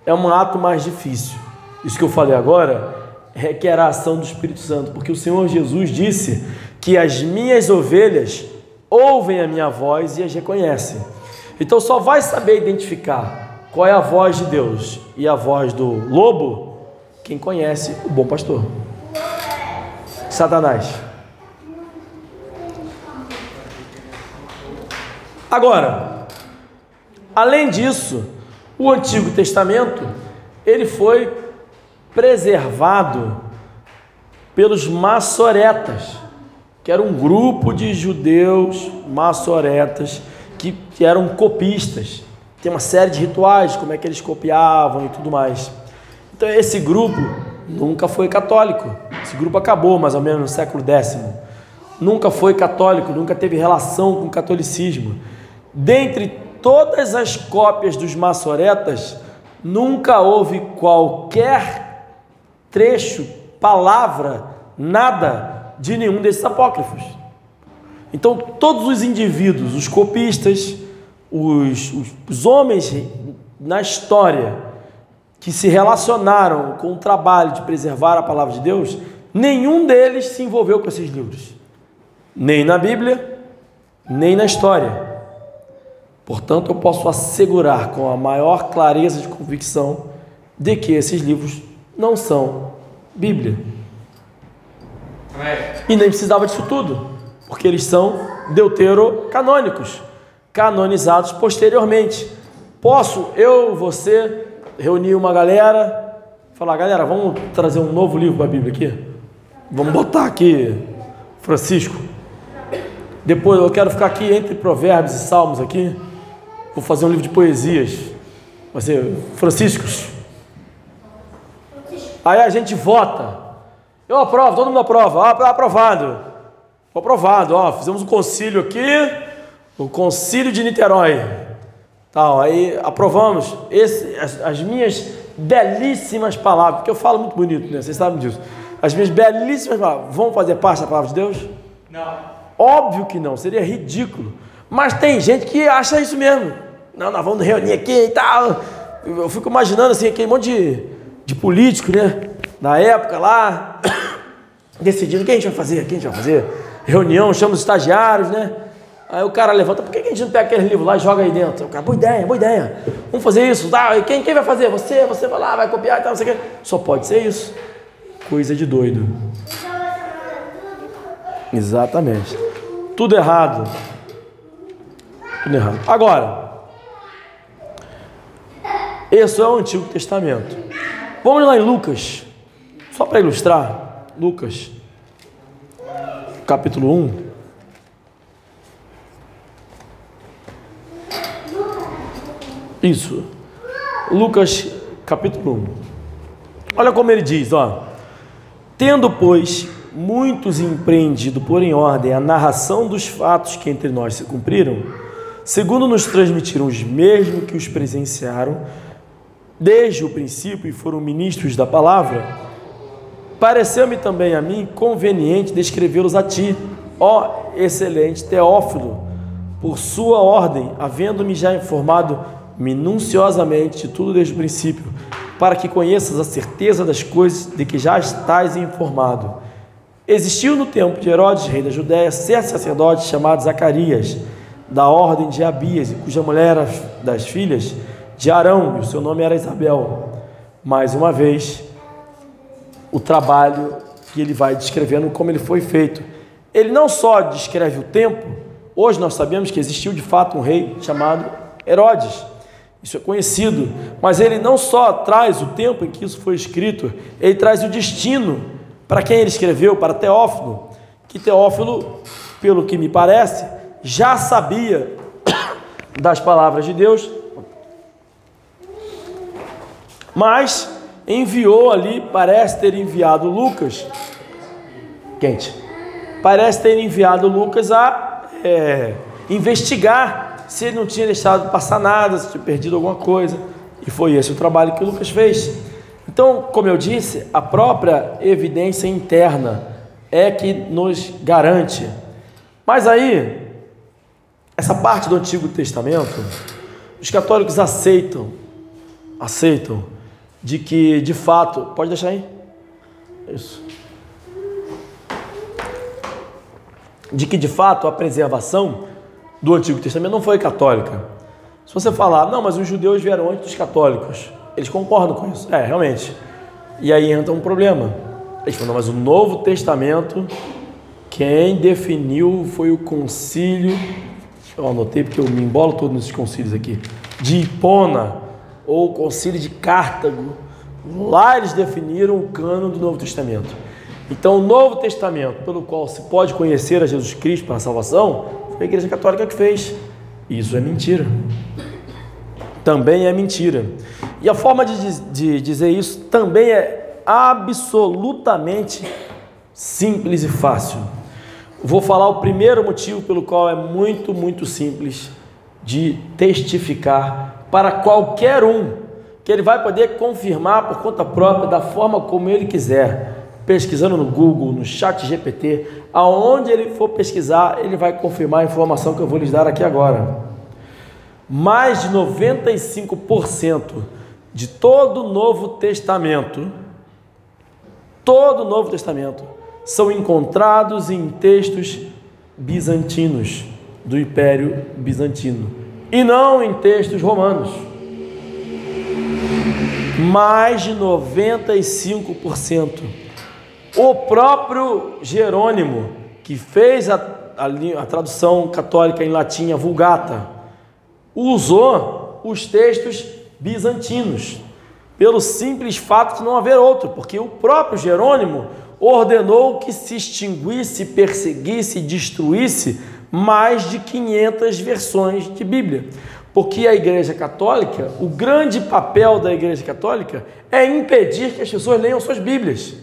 Speaker 1: é um ato mais difícil. Isso que eu falei agora requer a ação do Espírito Santo, porque o Senhor Jesus disse que as minhas ovelhas ouvem a minha voz e as reconhecem. Então só vai saber identificar qual é a voz de Deus e a voz do lobo quem conhece o bom pastor. Satanás. Agora, além disso, o Antigo Testamento ele foi preservado pelos maçoretas, que era um grupo de judeus maçoretas que eram copistas. Tem uma série de rituais, como é que eles copiavam e tudo mais. Então esse grupo nunca foi católico. Esse grupo acabou mais ou menos no século X. Nunca foi católico, nunca teve relação com o catolicismo. Dentre todas as cópias dos maçoretas, nunca houve qualquer trecho, palavra, nada de nenhum desses apócrifos. Então todos os indivíduos, os copistas, os homens na história que se relacionaram com o trabalho de preservar a palavra de Deus, nenhum deles se envolveu com esses livros, nem na Bíblia, nem na história. Portanto, eu posso assegurar com a maior clareza de convicção de que esses livros não são Bíblia. E nem precisava disso tudo, porque eles são deuterocanônicos, canonizados posteriormente. Posso, eu, você, reunir uma galera, falar, galera, vamos trazer um novo livro para a Bíblia aqui? Vamos botar aqui Francisco. Depois eu quero ficar aqui entre Provérbios e Salmos aqui. Vou fazer um livro de poesias. Vai ser Franciscos. Aí a gente vota. Eu aprovo, todo mundo aprova. Aprovado. Aprovado, ó. Fizemos um concílio aqui. O concílio de Niterói. Tal, aí aprovamos as minhas belíssimas palavras. Porque eu falo muito bonito, né? Vocês sabem disso. As minhas belíssimas palavras. Vão fazer parte da palavra de Deus?
Speaker 2: Não.
Speaker 1: Óbvio que não. Seria ridículo. Mas tem gente que acha isso mesmo. Não, nós vamos reunir aqui e tal. Eu fico imaginando assim, aquele monte de político, né? Na época lá, decidindo o que a gente vai fazer, o que a gente vai fazer. Reunião, chama os estagiários, né? Aí o cara levanta, por que a gente não pega aquele livro lá e joga aí dentro? O cara, boa ideia. Vamos fazer isso, tá? E quem vai fazer? Você vai lá, vai copiar e tal, não sei o quê. Só pode ser isso. Coisa de doido. Exatamente. Tudo errado. Agora, esse é o Antigo Testamento. Vamos lá em Lucas, só para ilustrar. Lucas, capítulo 1. Isso. Lucas, capítulo 1. Olha como ele diz, ó. Tendo, pois, muitos empreendido por em ordem a narração dos fatos que entre nós se cumpriram, segundo nos transmitiram os mesmos que os presenciaram desde o princípio e foram ministros da palavra, pareceu-me também a mim conveniente descrevê-los a ti, ó excelente Teófilo, por sua ordem, havendo-me já informado minuciosamente de tudo desde o princípio, para que conheças a certeza das coisas de que já estás informado. Existiu no tempo de Herodes, rei da Judéia, certo sacerdote chamado Zacarias, da ordem de Abias, cuja mulher era das filhas de Arão, e o seu nome era Isabel. Mais uma vez, o trabalho que ele vai descrevendo como ele foi feito. Ele não só descreve o tempo, hoje nós sabemos que existiu de fato um rei chamado Herodes, isso é conhecido, mas ele não só traz o tempo em que isso foi escrito, ele traz o destino para quem ele escreveu, para Teófilo, que Teófilo, pelo que me parece, já sabia das palavras de Deus, mas enviou ali, parece ter enviado Lucas, parece ter enviado Lucas a investigar se ele não tinha deixado passar nada, se tinha perdido alguma coisa, e foi esse o trabalho que Lucas fez. Então, como eu disse, a própria evidência interna é que nos garante. Mas aí, essa parte do Antigo Testamento, os católicos aceitam de que, de fato, pode deixar aí? Isso. De que, de fato, a preservação do Antigo Testamento não foi católica. Se você falar, não, mas os judeus vieram antes dos católicos, eles concordam com isso. Realmente. E aí entra um problema. Eles falam, não, mas o Novo Testamento, quem definiu foi o concílio, eu anotei porque eu me embolo todo nesses concílios aqui, de Hipona, ou o concílio de Cartago. Lá eles definiram o cânon do Novo Testamento. Então, o Novo Testamento, pelo qual se pode conhecer a Jesus Cristo para a salvação, foi a Igreja Católica que fez. Isso é mentira. Também é mentira. E a forma de dizer isso também é absolutamente simples e fácil. Vou falar o primeiro motivo pelo qual é muito, muito simples de testificar para qualquer um, que ele vai poder confirmar por conta própria, da forma como ele quiser, pesquisando no Google, no ChatGPT, aonde ele for pesquisar, ele vai confirmar a informação que eu vou lhes dar aqui agora. Mais de 95% de todo o Novo Testamento, são encontrados em textos bizantinos. do Império Bizantino, e não em textos romanos. Mais de 95%. O próprio Jerônimo, que fez a tradução católica em latim, a Vulgata, usou os textos bizantinos, pelo simples fato de não haver outro, porque o próprio Jerônimo ordenou que se extinguisse, perseguisse e destruísse mais de 500 versões de Bíblia. Porque a Igreja Católica, o grande papel da Igreja Católica é impedir que as pessoas leiam suas Bíblias.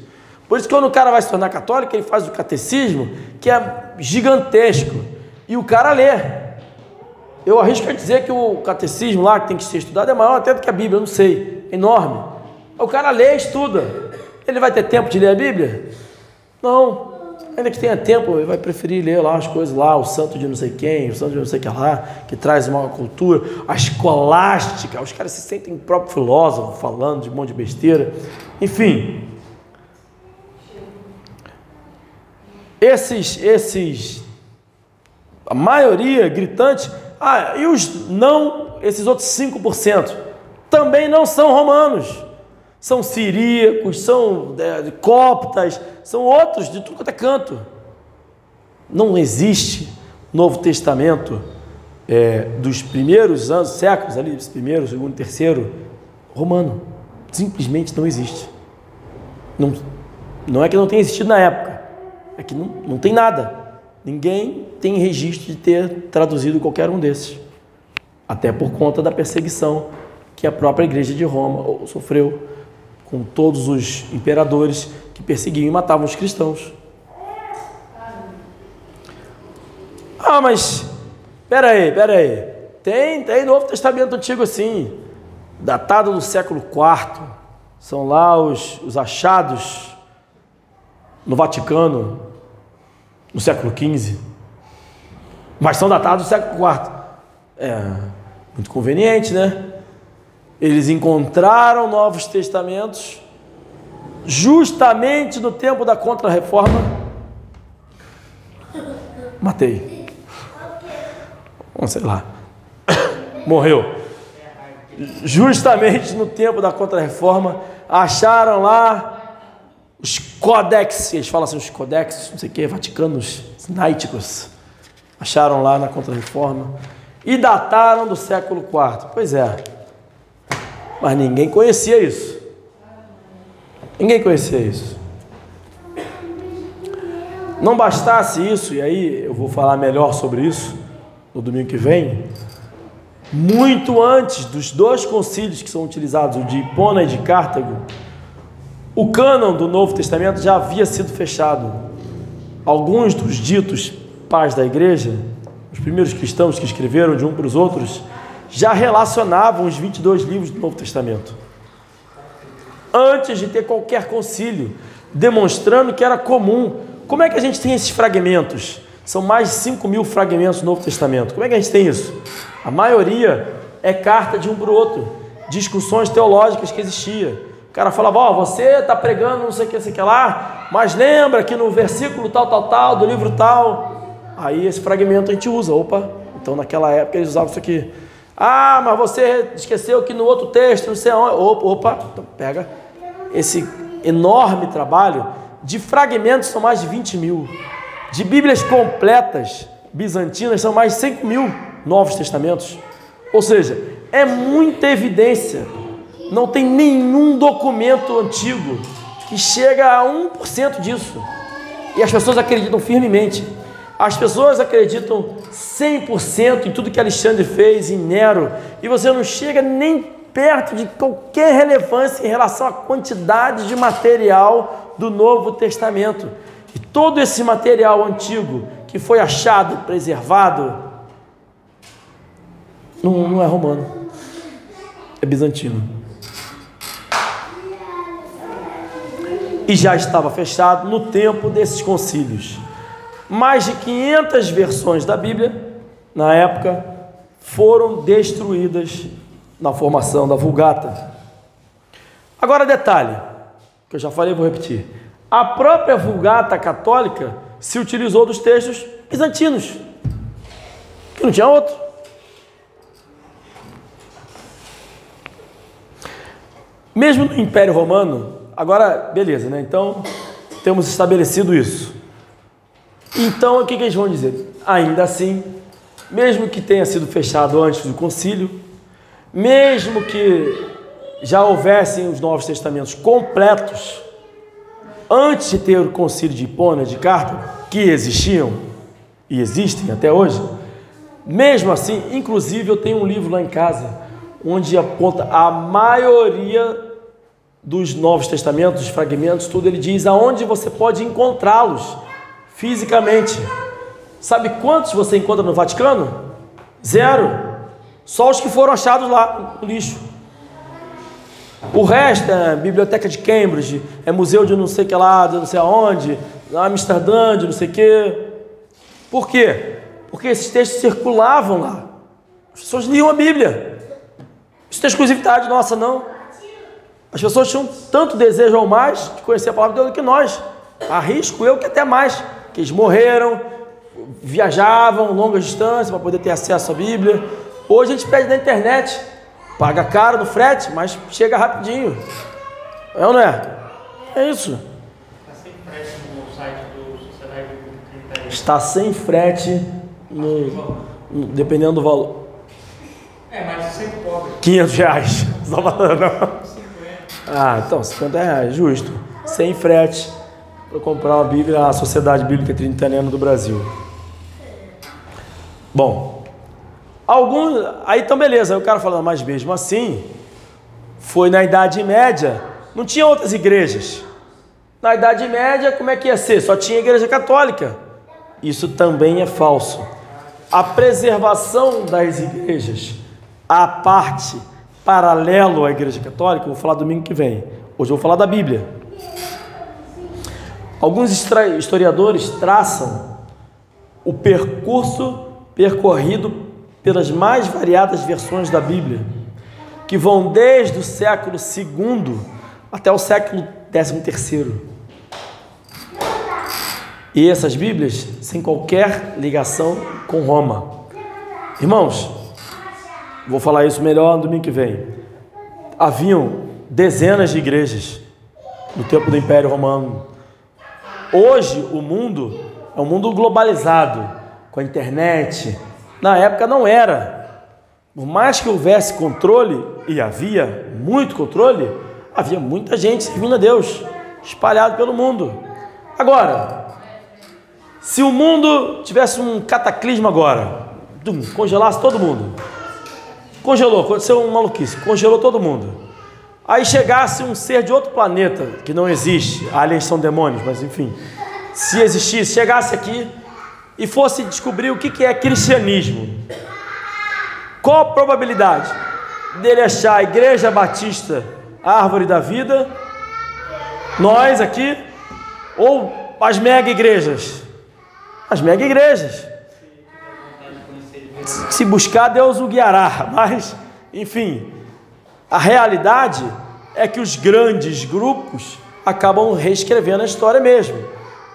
Speaker 1: Por isso que quando o cara vai se tornar católico, ele faz o catecismo, que é gigantesco, e o cara lê. Eu arrisco a dizer que o catecismo lá, que tem que ser estudado, é maior até do que a Bíblia, eu não sei, é enorme. O cara lê e estuda. Ele vai ter tempo de ler a Bíblia? Não. Ainda que tenha tempo, ele vai preferir ler lá as coisas lá, o santo de não sei quem, o santo de não sei que lá, que traz uma cultura, a escolástica, os caras se sentem próprio filósofo falando de um monte de besteira. Enfim, a maioria gritante, e os não, esses outros 5%, também não são romanos. São siríacos, são coptas, são outros de tudo quanto é canto. Não existe Novo Testamento dos primeiros anos, séculos, ali, primeiro, segundo, terceiro, romano. Simplesmente não existe. Não é que não tenha existido na época, é que não tem nada. Ninguém tem registro de ter traduzido qualquer um desses. Até por conta da perseguição que a própria Igreja de Roma sofreu com todos os imperadores que perseguiam e matavam os cristãos. Mas peraí, tem Novo Testamento Antigo assim, datado do século IV, são lá os achados no Vaticano, no século XV, mas são datados do século IV. Muito conveniente, né? Eles encontraram Novos Testamentos justamente no tempo da Contra-Reforma. Matei. Sei lá. Morreu. Justamente no tempo da Contra-Reforma, acharam lá os códex, eles falam assim, os códex, não sei o que, vaticanos, sinaíticos. Acharam lá na Contra-Reforma e dataram do século IV. Pois é. Mas ninguém conhecia isso. Ninguém conhecia isso. Não bastasse isso, e aí eu vou falar melhor sobre isso no domingo que vem, muito antes dos dois concílios que são utilizados, o de Hipona e de Cartago, o cânon do Novo Testamento já havia sido fechado. Alguns dos ditos pais da igreja, os primeiros cristãos que escreveram de um para os outros, já relacionavam os 22 livros do Novo Testamento, antes de ter qualquer concílio, demonstrando que era comum. Como é que a gente tem esses fragmentos? São mais de 5.000 fragmentos do Novo Testamento. Como é que a gente tem isso? A maioria é carta de um para o outro, discussões teológicas que existia. O cara falava, você está pregando não sei o que lá, mas lembra que no versículo tal, do livro tal, aí esse fragmento a gente usa. Então naquela época eles usavam isso aqui. Mas você esqueceu que no outro texto, não sei onde. Então pega esse enorme trabalho de fragmentos, são mais de 20.000. De Bíblias completas bizantinas, são mais de 5.000 Novos Testamentos. Ou seja, é muita evidência. Não tem nenhum documento antigo que chega a 1% disso. E as pessoas acreditam firmemente. As pessoas acreditam 100% em tudo que Alexandre fez, em Nero, e você não chega nem perto de qualquer relevância em relação à quantidade de material do Novo Testamento. E todo esse material antigo que foi achado, preservado, não é romano, é bizantino. E já estava fechado no tempo desses concílios. Mais de 500 versões da Bíblia, na época, foram destruídas na formação da Vulgata. Agora detalhe, que eu já falei, vou repetir. A própria Vulgata católica se utilizou dos textos bizantinos. que não tinha outro. Mesmo no Império Romano, agora, beleza, né? Então, temos estabelecido isso. Então, o que eles vão dizer? Ainda assim, mesmo que tenha sido fechado antes do concílio, mesmo que já houvessem os Novos Testamentos completos, antes de ter o concílio de Hipona, de Cartago, que existiam e existem até hoje, mesmo assim, inclusive eu tenho um livro lá em casa, onde aponta a maioria dos Novos Testamentos, dos fragmentos, tudo, ele diz aonde você pode encontrá-los fisicamente. Sabe quantos você encontra no Vaticano? 0. Só os que foram achados lá no lixo. O resto é Biblioteca de Cambridge, é museu de não sei que lá, de não sei aonde, Amsterdã, de não sei que. Por quê? Porque esses textos circulavam lá. As pessoas liam a Bíblia. Isso não é exclusividade nossa, não. As pessoas tinham tanto desejo ou mais de conhecer a palavra de Deus do que nós. Arrisco eu que até mais. Que eles morreram, viajavam longas distâncias para poder ter acesso à Bíblia. Hoje a gente pede na internet, paga caro no frete, mas chega rapidinho. É ou não é? É isso.
Speaker 2: Está sem frete no site do Sociedade Bíblica 30.
Speaker 1: Está sem frete, dependendo do valor.
Speaker 2: Mas sempre pobre.
Speaker 1: R$500. Só falando, não. Então, R$50, justo. Sem frete para comprar uma Bíblia, a Sociedade Bíblica Trinitariana do Brasil. Bom, aí então beleza, aí o cara falando, mas mesmo assim, foi na Idade Média, não tinha outras igrejas. Na Idade Média, como é que ia ser? Só tinha igreja católica. Isso também é falso. A preservação das igrejas, a parte paralelo à igreja católica, eu vou falar domingo que vem. Hoje eu vou falar da Bíblia. Alguns historiadores traçam o percurso percorrido pelas mais variadas versões da Bíblia, que vão desde o século II até o século XIII. E essas Bíblias sem qualquer ligação com Roma. Irmãos, vou falar isso melhor no domingo que vem. Haviam dezenas de igrejas no tempo do Império Romano. Hoje o mundo é um mundo globalizado, com a internet. Na época não era. Por mais que houvesse controle, e havia muito controle, havia muita gente servindo a Deus, espalhado pelo mundo. Agora, se o mundo tivesse um cataclismo agora, congelasse todo mundo, congelou, aconteceu uma maluquice, congelou todo mundo. Aí chegasse um ser de outro planeta, que não existe, aliens são demônios, mas enfim, se existisse, chegasse aqui e fosse descobrir o que é cristianismo, qual a probabilidade dele achar a Igreja Batista, Árvore da Vida, nós aqui, ou as mega igrejas? As mega igrejas. Se buscar, Deus o guiará, mas, enfim, a realidade é que os grandes grupos acabam reescrevendo a história mesmo,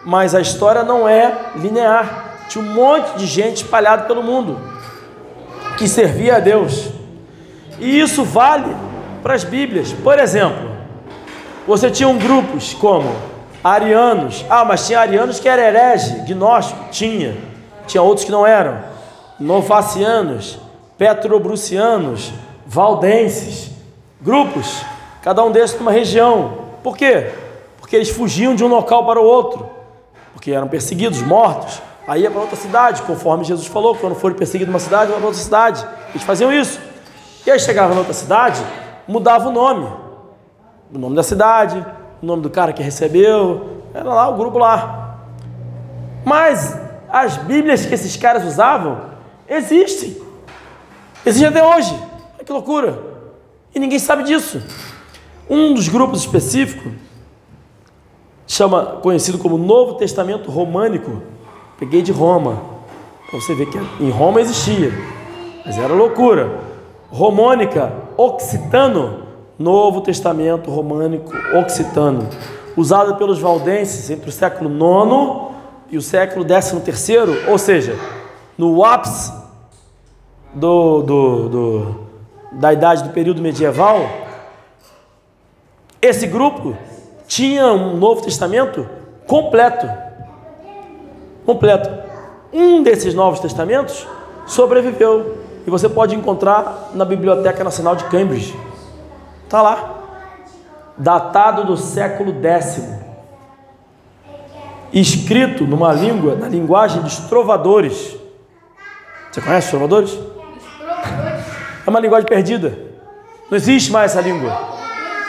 Speaker 1: mas a história não é linear. Tinha um monte de gente espalhada pelo mundo que servia a Deus, e isso vale para as Bíblias. Por exemplo, você tinha grupos como arianos, mas tinha arianos que eram herege, gnóstico, tinha outros que não eram, novacianos, petrobrucianos, valdenses, grupos, cada um desses numa região. Por quê? Porque eles fugiam de um local para o outro, porque eram perseguidos, mortos, aí ia para outra cidade, conforme Jesus falou, quando forem perseguidos numa cidade, vai para outra cidade. Eles faziam isso, e aí chegavam na outra cidade, mudava o nome da cidade, o nome do cara que recebeu, era lá o grupo lá. Mas as Bíblias que esses caras usavam existem até hoje. Olha que loucura, e ninguém sabe disso. Um dos grupos específicos conhecido como Novo Testamento Românico. Peguei de Roma, para você ver que em Roma existia, mas era loucura. Românica, occitano, Novo Testamento Românico Occitano, usado pelos valdenses entre o século IX e o século XIII, ou seja, no ápice da idade do período medieval, esse grupo tinha um Novo Testamento completo. Um desses Novos Testamentos sobreviveu e você pode encontrar na Biblioteca Nacional de Cambridge. Está lá, datado do século X, escrito na linguagem dos trovadores. Você conhece os trovadores? É uma linguagem perdida, não existe mais essa língua.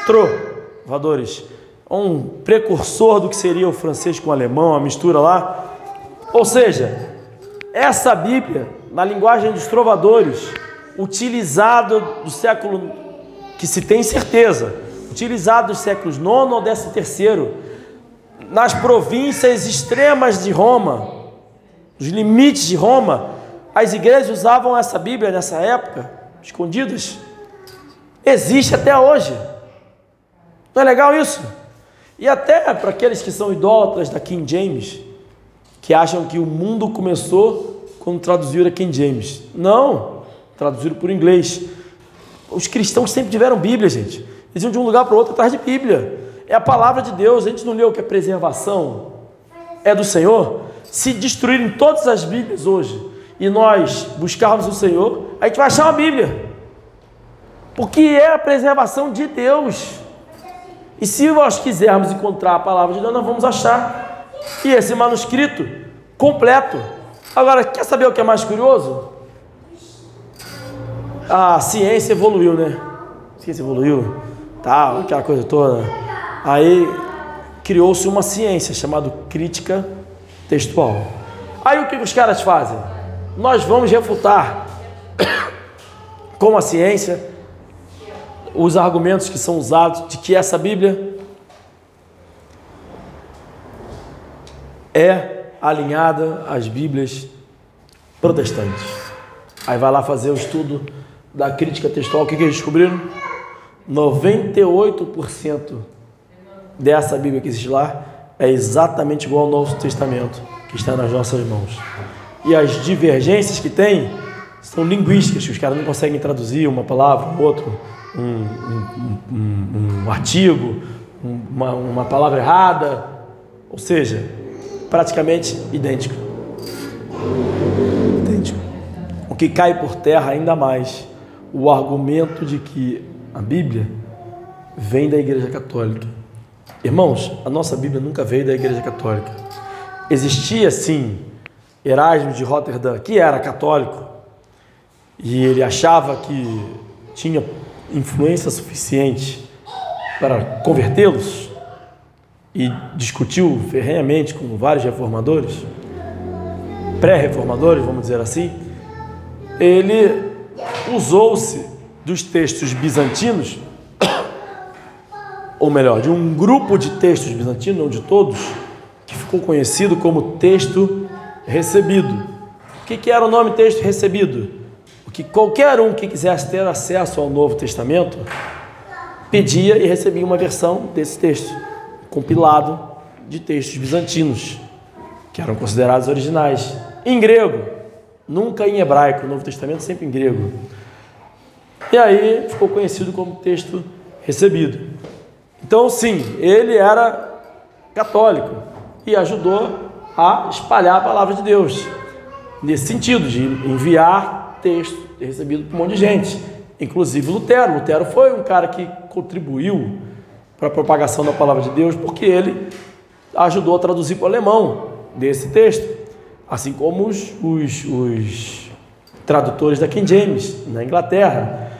Speaker 1: Trovadores, um precursor do que seria o francês com o alemão, a mistura lá. Ou seja, essa Bíblia, na linguagem dos trovadores, utilizado do século, que se tem certeza, utilizado dos séculos IX ou XIII, nas províncias extremas de Roma, nos limites de Roma, as igrejas usavam essa Bíblia nessa época, escondidas. Existe até hoje. Não é legal isso? E até para aqueles que são idólatras da King James, que acham que o mundo começou quando traduziram a King James. Não, traduziram por inglês. Os cristãos sempre tiveram Bíblia, gente. Eles iam de um lugar para o outro atrás de Bíblia. É a palavra de Deus. A gente não leu que a preservação é do Senhor? Se destruírem todas as Bíblias hoje e nós buscarmos o Senhor, a gente vai achar uma Bíblia. Porque é a preservação de Deus. E se nós quisermos encontrar a palavra de Deus, nós vamos achar. E esse manuscrito completo. Agora, quer saber o que é mais curioso? A ciência evoluiu, né? A ciência evoluiu, tal, aquela coisa toda. Aí criou-se uma ciência chamada crítica textual. Aí o que os caras fazem? Nós vamos refutar com a ciência os argumentos que são usados de que essa Bíblia é alinhada às Bíblias protestantes. Aí vai lá fazer o estudo da crítica textual. O que eles descobriram? 98% dessa Bíblia que existe lá é exatamente igual ao Novo Testamento que está nas nossas mãos. E as divergências que tem são linguísticas, que os caras não conseguem traduzir uma palavra, um outro, um artigo, uma palavra errada, ou seja, praticamente idêntico. O que cai por terra ainda mais o argumento de que a Bíblia vem da Igreja Católica. Irmãos, a nossa Bíblia nunca veio da Igreja Católica. Existia sim Erasmo de Roterdã, que era católico, e ele achava que tinha influência suficiente para convertê-los, e discutiu ferrenhamente com vários reformadores, pré-reformadores, vamos dizer assim. Ele usou-se dos textos bizantinos, ou melhor, de um grupo de textos bizantinos, não de todos, que ficou conhecido como texto recebido. O que era o nome texto recebido? O que qualquer um que quisesse ter acesso ao Novo Testamento pedia e recebia uma versão desse texto, compilado de textos bizantinos, que eram considerados originais, em grego, nunca em hebraico, o Novo Testamento sempre em grego. E aí ficou conhecido como texto recebido. Então sim, ele era católico e ajudou a espalhar a palavra de Deus, nesse sentido de enviar texto recebido por um monte de gente, inclusive Lutero. Lutero foi um cara que contribuiu para a propagação da palavra de Deus, porque ele ajudou a traduzir para o alemão desse texto, assim como os tradutores da King James na Inglaterra.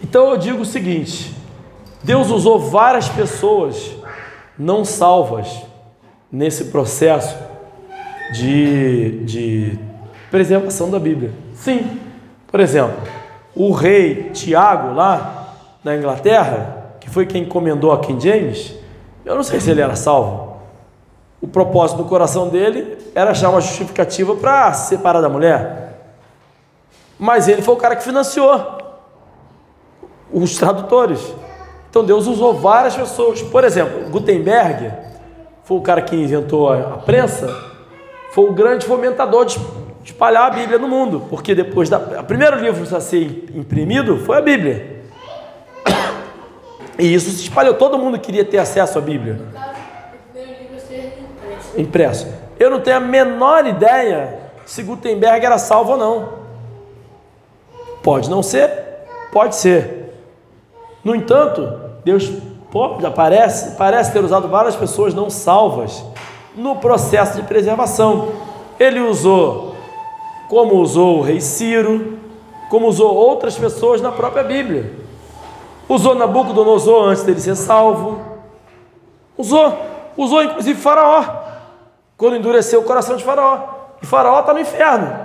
Speaker 1: Então eu digo o seguinte: Deus usou várias pessoas não salvas nesse processo de preservação da Bíblia. Sim, por exemplo, o rei Tiago lá na Inglaterra, que foi quem encomendou a King James, eu não sei se ele era salvo. O propósito do coração dele era achar uma justificativa para separar da mulher, mas ele foi o cara que financiou os tradutores. Então Deus usou várias pessoas. Por exemplo, Gutenberg foi o cara que inventou a prensa, foi o grande fomentador de espalhar a Bíblia no mundo, porque depois o primeiro livro a ser imprimido foi a Bíblia. E isso se espalhou, todo mundo queria ter acesso à Bíblia.
Speaker 3: O primeiro livro a ser
Speaker 1: Impresso. Eu não tenho a menor ideia se Gutenberg era salvo ou não. Pode não ser, pode ser. No entanto, Deus parece ter usado várias pessoas não salvas no processo de preservação. Ele usou, como usou o rei Ciro, como usou outras pessoas na própria Bíblia. Usou Nabucodonosor antes dele ser salvo. Usou inclusive Faraó, quando endureceu o coração de Faraó. E Faraó está no inferno,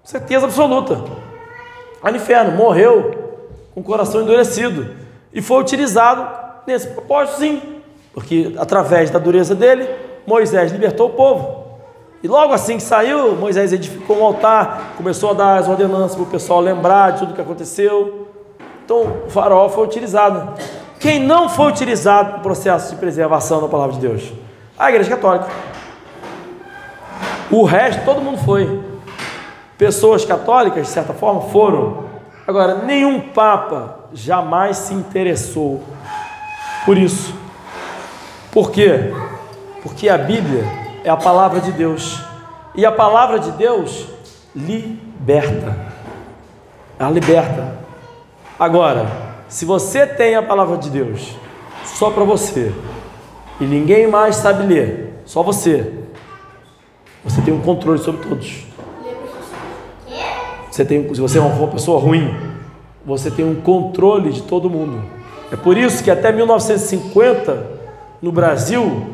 Speaker 1: certeza absoluta. Está no inferno, morreu com o coração endurecido. E foi utilizado nesse propósito, sim, porque através da dureza dele, Moisés libertou o povo. E logo assim que saiu, Moisés edificou um altar, começou a dar as ordenanças para o pessoal lembrar de tudo que aconteceu. Então o Faraó foi utilizado. Quem não foi utilizado no processo de preservação da palavra de Deus? A Igreja Católica. O resto, todo mundo foi. Pessoas católicas, de certa forma, foram. Agora, nenhum Papa jamais se interessou por isso. Por quê? Porque a Bíblia é a palavra de Deus. E a palavra de Deus liberta. Ela liberta. Agora, se você tem a palavra de Deus só para você e ninguém mais sabe ler, só você tem um controle sobre todos. Se você é uma pessoa ruim, você tem um controle de todo mundo. É por isso que até 1950, no Brasil,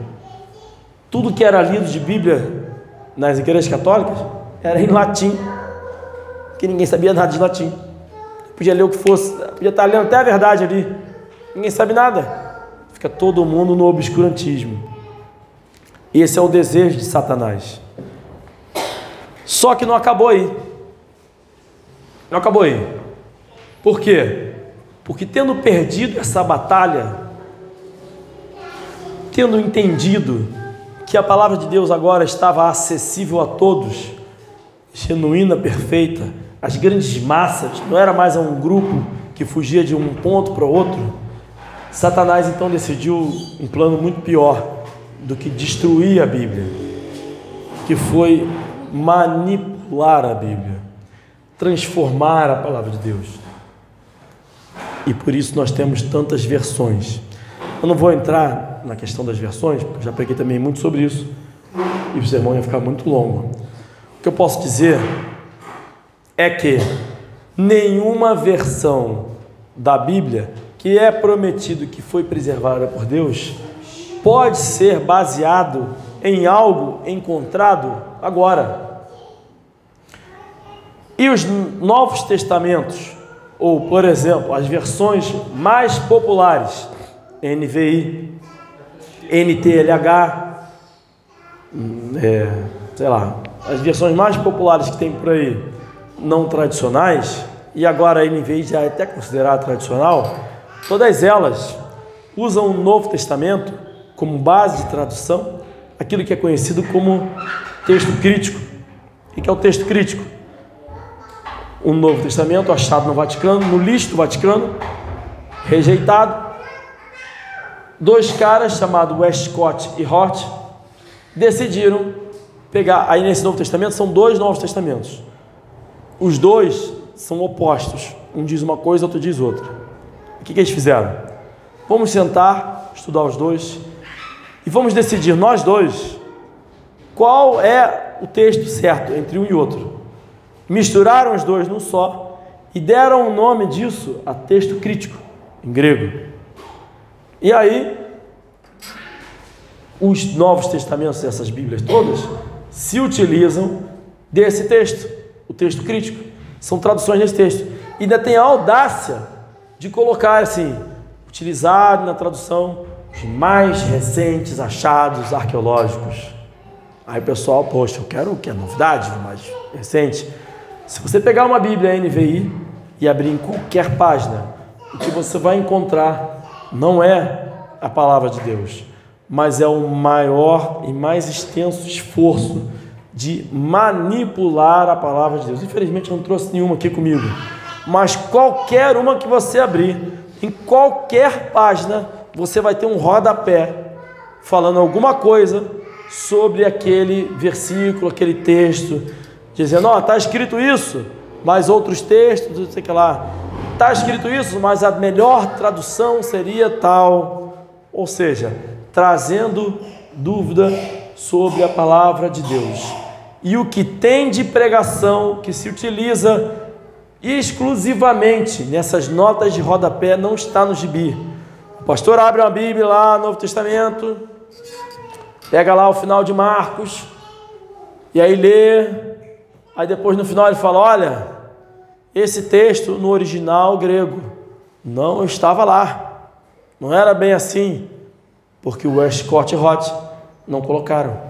Speaker 1: tudo que era lido de Bíblia nas igrejas católicas era em latim, que ninguém sabia nada de latim. Podia ler o que fosse, podia estar lendo até a verdade ali, ninguém sabe nada. Fica todo mundo no obscurantismo. Esse é o desejo de Satanás. Só que não acabou aí. Não acabou aí. Por quê? Porque tendo perdido essa batalha, tendo entendido que a palavra de Deus agora estava acessível a todos, genuína, perfeita, as grandes massas, não era mais um grupo que fugia de um ponto para o outro, Satanás então decidiu um plano muito pior do que destruir a Bíblia, que foi manipular a Bíblia, transformar a palavra de Deus. E por isso nós temos tantas versões. Eu não vou entrar na questão das versões, porque eu já preguei também muito sobre isso, e o sermão ia ficar muito longo. O que eu posso dizer é que nenhuma versão da Bíblia que é prometido que foi preservada por Deus pode ser baseado em algo encontrado agora. E os Novos Testamentos, ou por exemplo, as versões mais populares, NVI, NTLH, sei lá, as versões mais populares que tem por aí, não tradicionais, e agora a NVI já é até considerada tradicional, todas elas usam o Novo Testamento como base de tradução, aquilo que é conhecido como texto crítico. O que é o texto crítico? O Novo Testamento achado no Vaticano, no lixo do Vaticano, rejeitado. Dois caras chamados Westcott e Hort decidiram pegar, aí nesse Novo Testamento são dois Novos Testamentos. Os dois são opostos, um diz uma coisa, outro diz outra. O que eles fizeram? Vamos sentar, estudar os dois e vamos decidir nós dois qual é o texto certo entre um e outro. Misturaram os dois num só e deram o nome disso a texto crítico, em grego. E aí, os Novos Testamentos, essas Bíblias todas, se utilizam desse texto, o texto crítico. São traduções desse texto. E ainda tem a audácia de colocar assim, utilizado na tradução, os mais recentes achados arqueológicos. Aí o pessoal, poxa, eu quero o que é novidade, mais recente. Se você pegar uma Bíblia NVI e abrir em qualquer página, o que você vai encontrar não é a palavra de Deus, mas é o maior e mais extenso esforço de manipular a palavra de Deus. Infelizmente eu não trouxe nenhuma aqui comigo, mas qualquer uma que você abrir, em qualquer página, você vai ter um rodapé falando alguma coisa sobre aquele versículo, aquele texto, dizendo, está escrito isso, mas outros textos, não sei o que lá, está escrito isso, mas a melhor tradução seria tal, ou seja, trazendo dúvida sobre a palavra de Deus. E o que tem de pregação que se utiliza exclusivamente nessas notas de rodapé não está no gibi. O pastor abre uma Bíblia lá, Novo Testamento, pega lá o final de Marcos, e aí lê, aí depois no final ele fala, olha, esse texto no original grego não estava lá, não era bem assim, porque o Westcott e Roth não colocaram.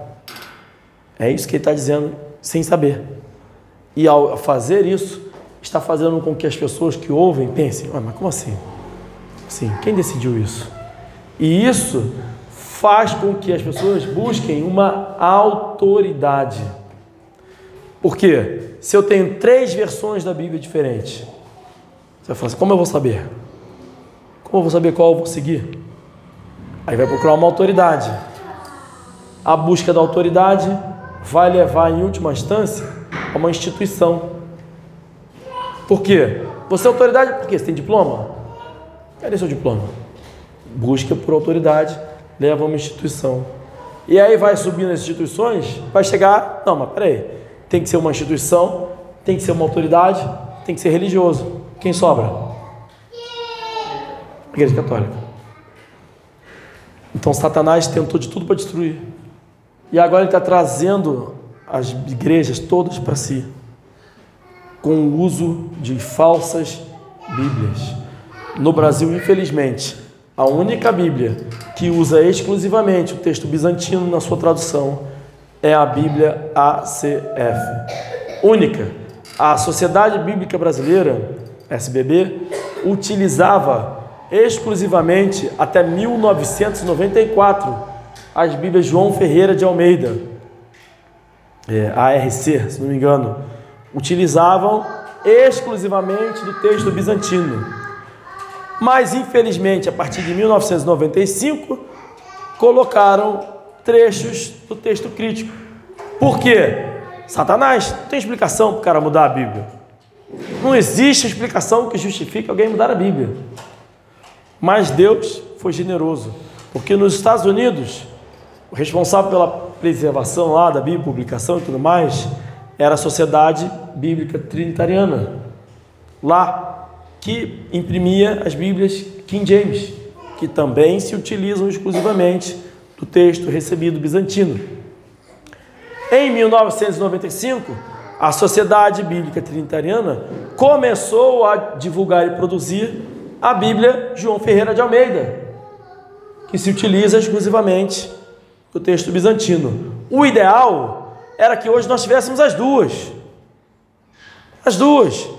Speaker 1: É isso que ele está dizendo, sem saber. E ao fazer isso, está fazendo com que as pessoas que ouvem pensem, mas como assim? Sim, quem decidiu isso? E isso faz com que as pessoas busquem uma autoridade. Por quê? Se eu tenho 3 versões da Bíblia diferentes, você vai falar assim, como eu vou saber? Como eu vou saber qual eu vou seguir? Aí vai procurar uma autoridade. A busca da autoridade vai levar, em última instância, a uma instituição. Por quê? Você é autoridade por quê? Você tem diploma? Cadê seu diploma? Busca por autoridade, leva a uma instituição. E aí vai subindo as instituições, vai chegar, não, mas peraí, tem que ser uma instituição, tem que ser uma autoridade, tem que ser religioso. Quem sobra? Igreja Católica. Então Satanás tentou de tudo para destruir. E agora ele está trazendo as igrejas todas para si, com o uso de falsas Bíblias. No Brasil, infelizmente, a única Bíblia que usa exclusivamente o texto bizantino na sua tradução é a Bíblia ACF. Única. A Sociedade Bíblica Brasileira, SBB, utilizava exclusivamente até 1994 as Bíblias João Ferreira de Almeida, ARC, se não me engano, utilizavam exclusivamente do texto bizantino. Mas, infelizmente, a partir de 1995, colocaram trechos do texto crítico. Por quê? Satanás, não tem explicação para o cara mudar a Bíblia. Não existe explicação que justifique alguém mudar a Bíblia. Mas Deus foi generoso, porque nos Estados Unidos, o responsável pela preservação lá da Bíblia, publicação e tudo mais, era a Sociedade Bíblica Trinitariana, lá, que imprimia as Bíblias King James, que também se utilizam exclusivamente do texto recebido bizantino. Em 1995, a Sociedade Bíblica Trinitariana começou a divulgar e produzir a Bíblia João Ferreira de Almeida, que se utiliza exclusivamente do texto bizantino. O ideal era que hoje nós tivéssemos as duas. As duas.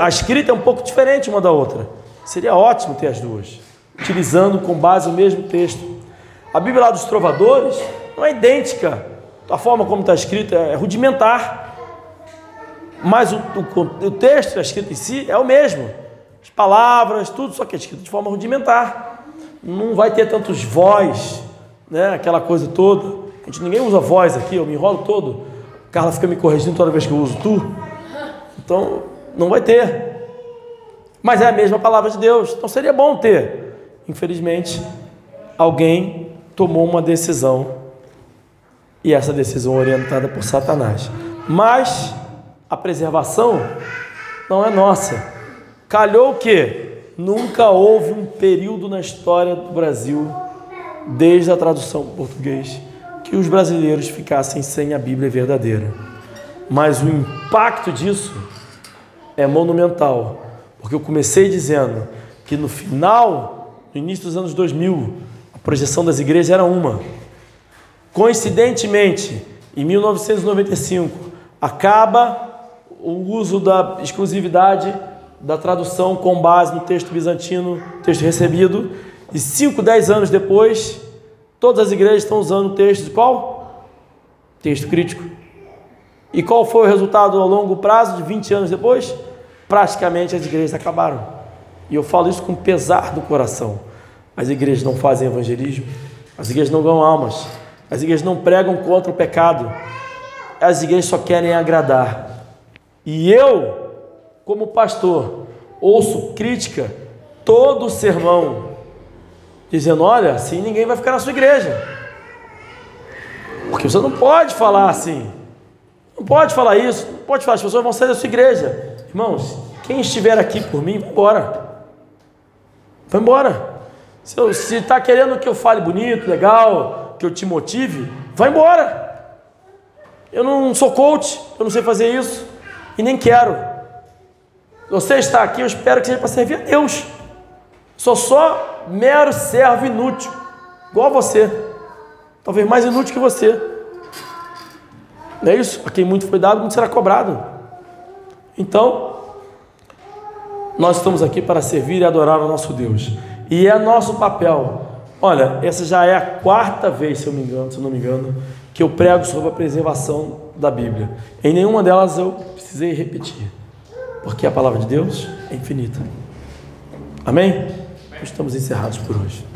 Speaker 1: A escrita é um pouco diferente uma da outra. Seria ótimo ter as duas, utilizando com base o mesmo texto. A Bíblia lá dos Trovadores não é idêntica. A forma como está escrita é rudimentar. Mas o texto, a escrita em si, é o mesmo. As palavras, tudo, só que é escrito de forma rudimentar. Não vai ter tantos vós, né? Aquela coisa toda. Ninguém usa voz aqui, eu me enrolo todo. A Carla fica me corrigindo toda vez que eu uso tu. Então, não vai ter. Mas é a mesma palavra de Deus. Então, seria bom ter. Infelizmente, alguém tomou uma decisão. E essa decisão orientada por Satanás. Mas a preservação não é nossa. Calhou que nunca houve um período na história do Brasil, desde a tradução para o português, que os brasileiros ficassem sem a Bíblia verdadeira. Mas o impacto disso é monumental, porque eu comecei dizendo que no início dos anos 2000, a projeção das igrejas era uma. Coincidentemente, em 1995, acaba o uso da exclusividade da tradução com base no texto bizantino, texto recebido, e 5, 10 anos depois, todas as igrejas estão usando o texto de qual? Texto crítico. E qual foi o resultado ao longo prazo de 20 anos depois? Praticamente as igrejas acabaram. E eu falo isso com pesar do coração. As igrejas não fazem evangelismo, as igrejas não ganham almas, as igrejas não pregam contra o pecado, as igrejas só querem agradar. E eu, como pastor, ouço crítica todo sermão, dizendo: olha, assim ninguém vai ficar na sua igreja, porque você não pode falar assim, não pode falar isso, não pode falar, as pessoas vão sair da sua igreja. Irmãos, quem estiver aqui por mim, vai embora, vai embora. Se está querendo que eu fale bonito, legal, que eu te motive, vai embora. Eu não sou coach, eu não sei fazer isso e nem quero. Você está aqui, eu espero que seja para servir a Deus. Sou só mero servo inútil, igual a você, talvez mais inútil que você. Não é isso? A quem muito foi dado, muito será cobrado. Então, nós estamos aqui para servir e adorar o nosso Deus. E é nosso papel. Olha, essa já é a 4ª vez, se eu não me engano, que eu prego sobre a preservação da Bíblia. Em nenhuma delas eu precisei repetir, porque a palavra de Deus é infinita. Amém? Estamos encerrados por hoje.